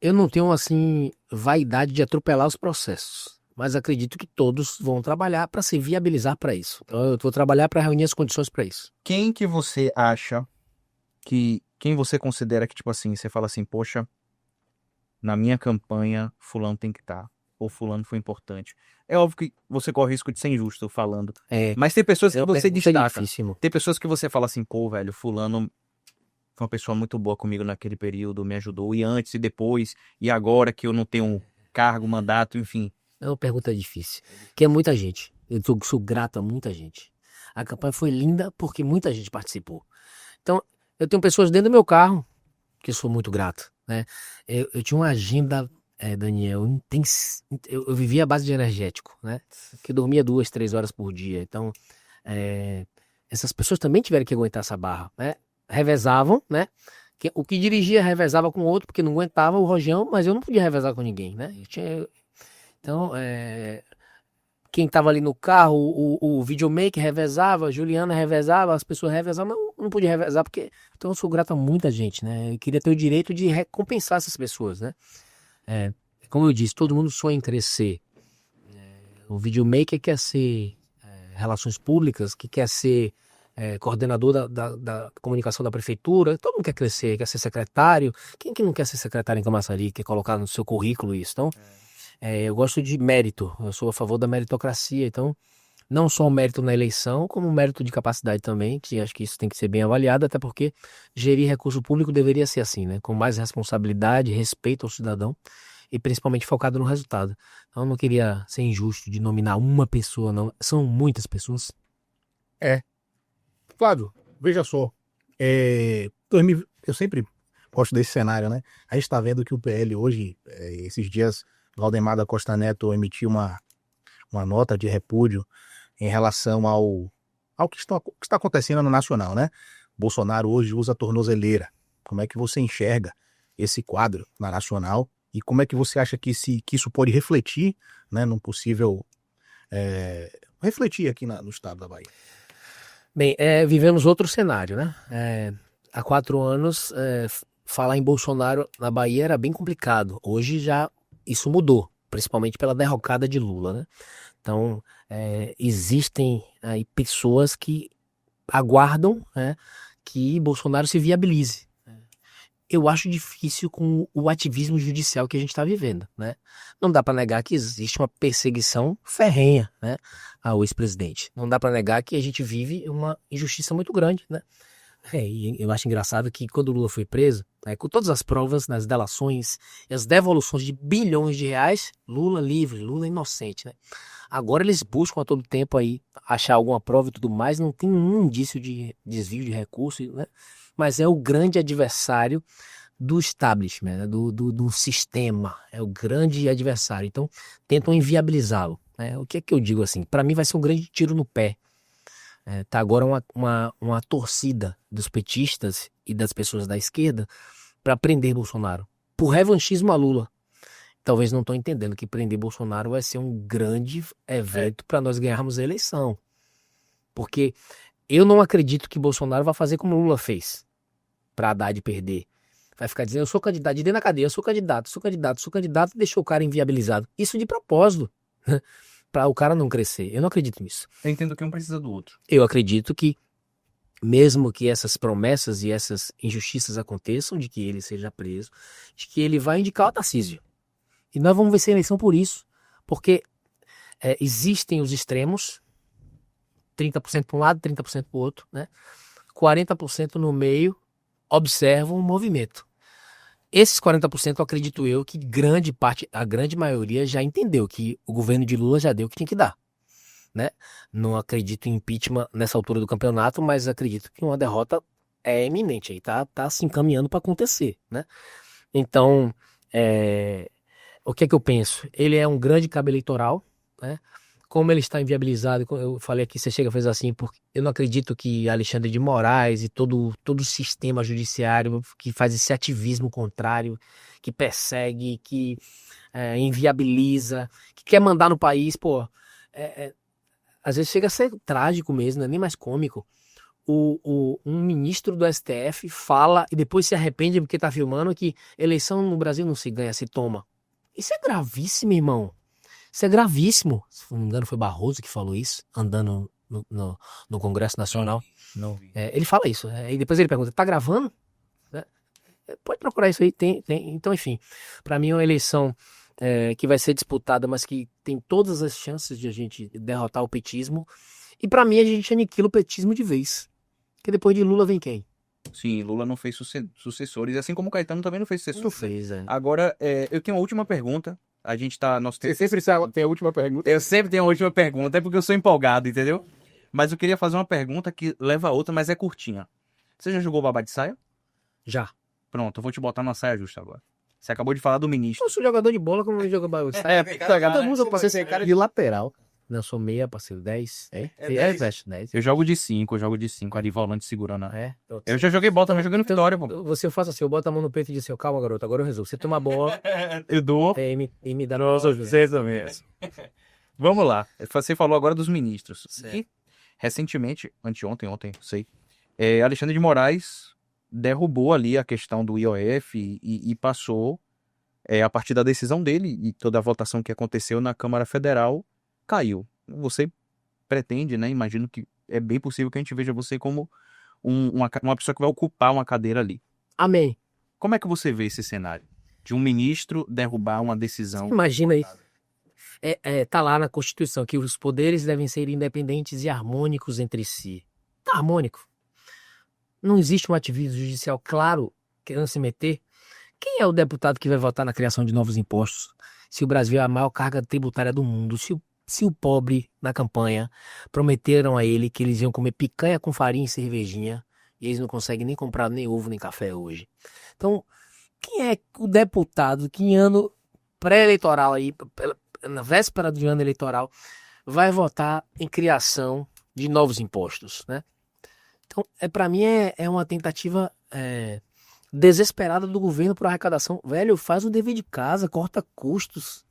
Eu não tenho, assim, vaidade de atropelar os processos, mas acredito que todos vão trabalhar para se viabilizar para isso. Então eu vou trabalhar para reunir as condições para isso. Quem que você acha que... Quem você considera que, tipo assim, você fala assim, poxa, na minha campanha, fulano tem que estar. Ou fulano foi importante. É óbvio que você corre o risco de ser injusto falando. Mas tem pessoas que você destaca. Tem pessoas que você fala assim, pô, velho, fulano foi uma pessoa muito boa comigo naquele período, me ajudou. E antes e depois, e agora que eu não tenho cargo, mandato, enfim. É uma pergunta difícil. Que é muita gente. Eu sou grato a muita gente. A campanha foi linda porque muita gente participou. Então, eu tenho pessoas dentro do meu carro que eu sou muito grato, né? Eu tinha uma agenda, Daniel, eu vivia à base de energético, né? Que dormia 2, 3 horas por dia. Então, essas pessoas também tiveram que aguentar essa barra, né? Revezavam, né? O que dirigia revezava com o outro, porque não aguentava o rojão, mas eu não podia revezar com ninguém, né? Então, quem tava ali no carro, o videomaker revezava, a Juliana revezava, as pessoas revezavam, mas eu não podia revezar, porque... Então eu sou grato a muita gente, né? Eu queria ter o direito de recompensar essas pessoas, né? Como eu disse, todo mundo sonha em crescer. O videomaker quer ser relações públicas, que quer ser coordenador da comunicação da prefeitura, todo mundo quer crescer, quer ser secretário. Quem que não quer ser secretário em Camaçari, quer colocar no seu currículo isso? Então, eu gosto de mérito, eu sou a favor da meritocracia, então, não só o mérito na eleição, como o mérito de capacidade também, que acho que isso tem que ser bem avaliado, até porque gerir recurso público deveria ser assim, né? Com mais responsabilidade, respeito ao cidadão e principalmente focado no resultado. Então, eu não queria ser injusto de nominar uma pessoa, não. São muitas pessoas. Flávio, veja só. Eu sempre gosto desse cenário, né? A gente está vendo que o PL hoje, esses dias, Valdemar da Costa Neto emitiu uma nota de repúdio em relação ao que está acontecendo no nacional, né? Bolsonaro hoje usa tornozeleira. Como é que você enxerga esse quadro na nacional e como é que você acha que isso pode refletir, né, num possível refletir aqui no estado da Bahia? Bem, vivemos outro cenário, né? Há 4 anos, falar em Bolsonaro na Bahia era bem complicado. Hoje já isso mudou, principalmente pela derrocada de Lula, né? Então, existem aí pessoas que aguardam, né, que Bolsonaro se viabilize. Eu acho difícil com o ativismo judicial que a gente está vivendo, né? Não dá para negar que existe uma perseguição ferrenha, né, ao ex-presidente. Não dá para negar que a gente vive uma injustiça muito grande, né? E eu acho engraçado que quando o Lula foi preso, com todas as provas, nas delações e as devoluções de bilhões de reais, Lula livre, Lula inocente, né? Agora eles buscam a todo tempo aí achar alguma prova e tudo mais, não tem nenhum indício de desvio de recursos, né? Mas é o grande adversário do establishment, né? do sistema, é o grande adversário. Então tentam inviabilizá-lo, né? O que é que eu digo assim? Para mim vai ser um grande tiro no pé. Tá agora uma torcida dos petistas e das pessoas da esquerda para prender Bolsonaro, por revanchismo a Lula. Talvez não estão entendendo que prender Bolsonaro vai ser um grande evento para nós ganharmos a eleição. Porque eu não acredito que Bolsonaro vai fazer como Lula fez para Haddad perder. Vai ficar dizendo, eu sou candidato, de dentro da cadeia, eu sou candidato, e deixou o cara inviabilizado. Isso de propósito, para o cara não crescer. Eu não acredito nisso. Eu entendo que um precisa do outro. Eu acredito que, mesmo que essas promessas e essas injustiças aconteçam, de que ele seja preso, de que ele vai indicar o Tarcísio. E nós vamos vencer a eleição por isso. Porque existem os extremos, 30% para um lado, 30% para o outro, né? 40% no meio observam o movimento. Esses 40% acredito eu que grande parte, a grande maioria já entendeu que o governo de Lula já deu o que tinha que dar, né? Não acredito em impeachment nessa altura do campeonato, mas acredito que uma derrota é iminente aí, tá se encaminhando para acontecer, né? Então, o que é que eu penso? Ele é um grande cabo eleitoral, né? Como ele está inviabilizado, eu falei aqui, você chega e fez assim, porque eu não acredito que Alexandre de Moraes e todo o sistema judiciário que faz esse ativismo contrário, que persegue, que inviabiliza, que quer mandar no país, às vezes chega a ser trágico mesmo, não é nem mais cômico. Um ministro do STF fala e depois se arrepende porque tá filmando que eleição no Brasil não se ganha, se toma. Isso é gravíssimo, irmão. Isso é gravíssimo. Se não me engano, foi Barroso que falou isso, andando no Congresso Nacional. Não. Ele fala isso. E depois ele pergunta, tá gravando? Pode procurar isso aí. Tem. Então, enfim, para mim é uma eleição que vai ser disputada, mas que tem todas as chances de a gente derrotar o petismo. E para mim a gente aniquila o petismo de vez. Porque depois de Lula vem quem? Sim, Lula não fez sucessores, assim como Caetano também não fez sucessores. Não fez, Agora, eu tenho uma última pergunta. A gente tá... Você sempre tem a última pergunta? Eu sempre tenho a última pergunta, é porque eu sou empolgado, entendeu? Mas eu queria fazer uma pergunta que leva a outra, mas é curtinha. Você já jogou babá de saia? Já. Pronto, eu vou te botar numa saia justa agora. Você acabou de falar do ministro. Eu sou jogador de bola, como eu jogo babá de saia. Todo mundo pode ser cara de lateral. Não, sou meia, parceiro, 10. É? Veste 10. Eu jogo de 5, ali volante segurando. É? Eu já joguei bola também, jogando Vitória, pô. Você faz assim, eu boto a mão no peito e diz assim, calma, garoto, agora eu resolvo. Você toma a bola Eu dou. e me dá nos ouvidos. Vamos lá. Você falou agora dos ministros. Certo. E, recentemente, ontem, não sei, Alexandre de Moraes derrubou ali a questão do IOF e passou, a partir da decisão dele e toda a votação que aconteceu na Câmara Federal, caiu. Você pretende, né? Imagino que é bem possível que a gente veja você como uma pessoa que vai ocupar uma cadeira ali. Amém. Como é que você vê esse cenário? De um ministro derrubar uma decisão? Imagina aí. Tá lá na Constituição que os poderes devem ser independentes e harmônicos entre si. Tá harmônico. Não existe um ativismo judicial claro querendo se meter. Quem é o deputado que vai votar na criação de novos impostos? Se o Brasil é a maior carga tributária do mundo, se o pobre, na campanha, prometeram a ele que eles iam comer picanha com farinha e cervejinha, e eles não conseguem nem comprar nem ovo nem café hoje. Então, quem é o deputado que em ano pré-eleitoral aí, na véspera do ano eleitoral, vai votar em criação de novos impostos, né? Então, para mim é uma tentativa desesperada do governo por arrecadação. Velho, faz o dever de casa, corta custos.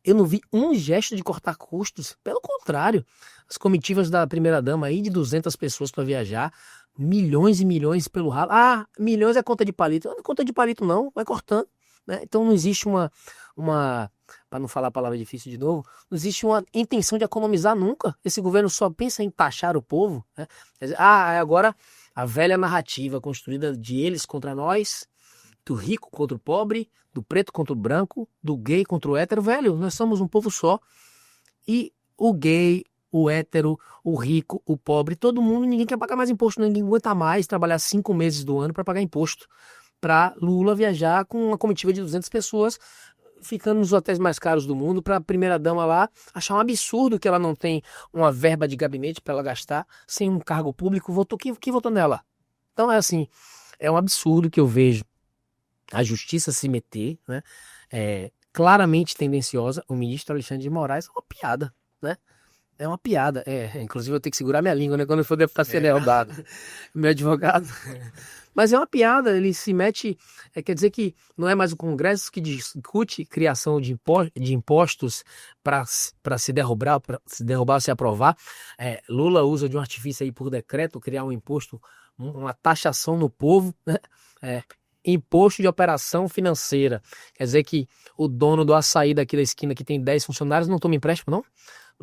Eu não vi um gesto de cortar custos. Pelo contrário, as comitivas da primeira-dama aí de 200 pessoas para viajar, milhões e milhões pelo ralo. Ah, milhões é conta de palito. Não é conta de palito não, vai cortando. Né? Então não existe uma para não falar a palavra difícil de novo, não existe uma intenção de economizar nunca. Esse governo só pensa em taxar o povo. Né? Agora a velha narrativa construída de eles contra nós, do rico contra o pobre, do preto contra o branco, do gay contra o hétero. Velho, nós somos um povo só. E o gay, o hétero, o rico, o pobre, todo mundo, ninguém quer pagar mais imposto, ninguém aguenta mais trabalhar 5 meses do ano para pagar imposto. Para Lula viajar com uma comitiva de 200 pessoas, ficando nos hotéis mais caros do mundo, para a primeira-dama lá achar um absurdo que ela não tem uma verba de gabinete para ela gastar sem um cargo público. Quem votou nela? Então é assim, é um absurdo que eu vejo a justiça se meter, né? Claramente tendenciosa. O ministro Alexandre de Moraes é uma piada, né? É uma piada. Inclusive eu tenho que segurar minha língua, né? Quando eu for deputado federal dado. Meu advogado. Mas é uma piada, ele se mete. Quer dizer que não é mais o Congresso que discute criação de impostos para se derrubar, ou se aprovar. Lula usa de um artifício aí por decreto, criar um imposto, uma taxação no povo, né? Imposto de operação financeira. Quer dizer que o dono do açaí daqui da esquina que tem 10 funcionários não toma empréstimo, não?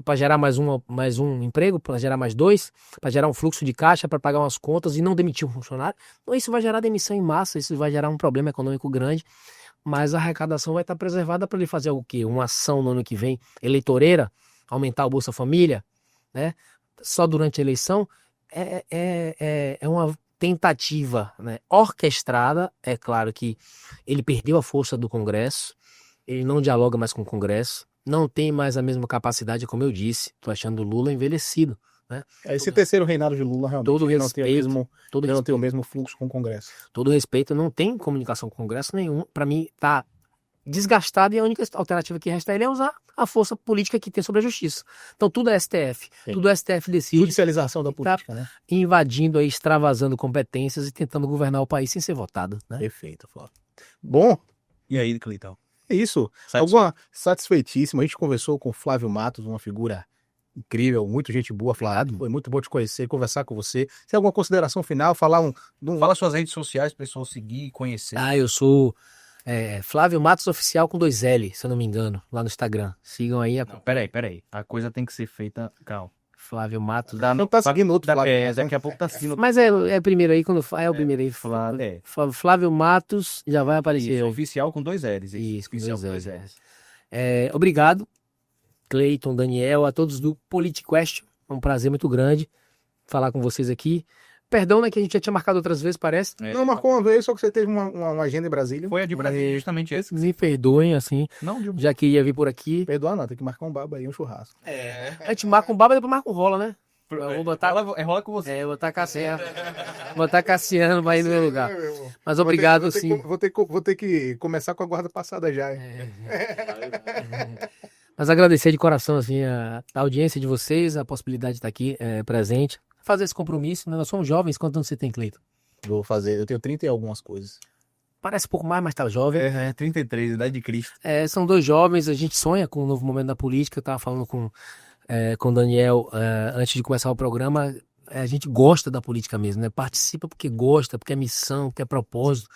Para gerar mais um emprego, para gerar mais 2, para gerar um fluxo de caixa, para pagar umas contas e não demitir um funcionário. Então isso vai gerar demissão em massa, isso vai gerar um problema econômico grande, mas a arrecadação vai estar preservada para ele fazer o quê? Uma ação no ano que vem, eleitoreira, aumentar o Bolsa Família, né? Só durante a eleição, é uma tentativa, né, orquestrada. É claro que ele perdeu a força do Congresso, ele não dialoga mais com o Congresso, não tem mais a mesma capacidade, como eu disse. Tô achando o Lula envelhecido, né? Esse terceiro reinado de Lula realmente Todo ele respeito, não tem o mesmo fluxo com o Congresso. Todo respeito, não tem comunicação com o Congresso nenhum. Para mim, tá desgastado e a única alternativa que resta a ele é usar a força política que tem sobre a justiça. Então tudo é STF. Sim. Tudo é STF decide. Judicialização da política, né? Invadindo aí, extravasando competências e tentando governar o país sem ser votado, né? Perfeito, Flávio. Bom. E aí, Cleitão? É isso. Satisfeitíssimo. A gente conversou com o Flávio Matos, uma figura incrível, muito gente boa, Flávio. Foi muito bom te conhecer, conversar com você. Se tem alguma consideração final, fala suas redes sociais para o pessoal seguir e conhecer. Eu sou Flávio Matos Oficial com 2 L, se eu não me engano, lá no Instagram. Sigam aí. Peraí. A coisa tem que ser feita, calma. Flávio Matos. Não tá seguindo outro Flávio. Daqui a pouco tá seguindo. Mas é primeiro aí, quando é o primeiro aí. Flávio Matos já vai aparecer. Isso, oficial com 2 L's. Isso, com 2 L's. Obrigado, Cleiton, Daniel, a todos do PolitiQuestion. É um prazer muito grande falar com vocês aqui. Perdão, né, que a gente já tinha marcado outras vezes, parece. Não, marcou uma vez, só que você teve uma agenda em Brasília. Foi a de Brasília, justamente esse. Me perdoem, assim. Já queria vir por aqui. Perdoar não, tem que marcar um baba aí, um churrasco. A gente marca um baba e depois marca um rola, né? Eu vou botar... rola com você. Vou botar Cassiano vai ir no meu lugar. Mas obrigado, sim. Vou ter que começar com a guarda passada já. Mas agradecer de coração assim, a audiência de vocês, a possibilidade de estar aqui presente, fazer esse compromisso, né? Nós somos jovens, quanto anos você tem, Cleiton? Vou fazer, eu tenho 30 e algumas coisas. Parece um pouco mais, mas tá jovem. É 33, idade de Cristo. São dois jovens, a gente sonha com um novo momento da política. Eu estava falando com o Daniel antes de começar o programa. A gente gosta da política mesmo, né? Participa porque gosta, porque é missão, porque é propósito.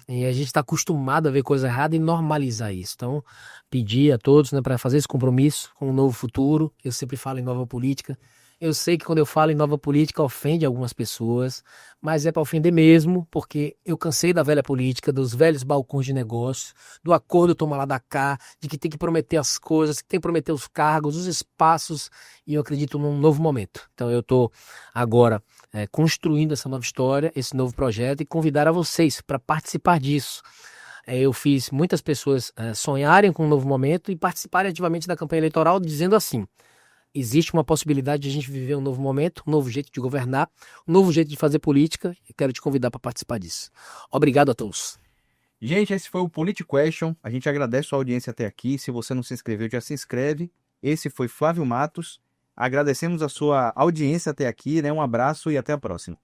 E a gente está acostumado a ver coisa errada e normalizar isso. Então, pedir a todos, né, para fazer esse compromisso com um novo futuro. Eu sempre falo em nova política. Eu sei que quando eu falo em nova política ofende algumas pessoas, mas é para ofender mesmo, porque eu cansei da velha política, dos velhos balcões de negócio, do acordo toma lá da cá, de que tem que prometer as coisas, que tem que prometer os cargos, os espaços, e eu acredito num novo momento. Então eu estou agora construindo essa nova história, esse novo projeto, e convidar a vocês para participar disso. Eu fiz muitas pessoas sonharem com um novo momento e participarem ativamente da campanha eleitoral, dizendo assim: existe uma possibilidade de a gente viver um novo momento, um novo jeito de governar, um novo jeito de fazer política, e quero te convidar para participar disso. Obrigado a todos. Gente, esse foi o Politic-Question. A gente agradece a sua audiência até aqui. Se você não se inscreveu, já se inscreve. Esse foi Flávio Matos. Agradecemos a sua audiência até aqui, né? Um abraço e até a próxima.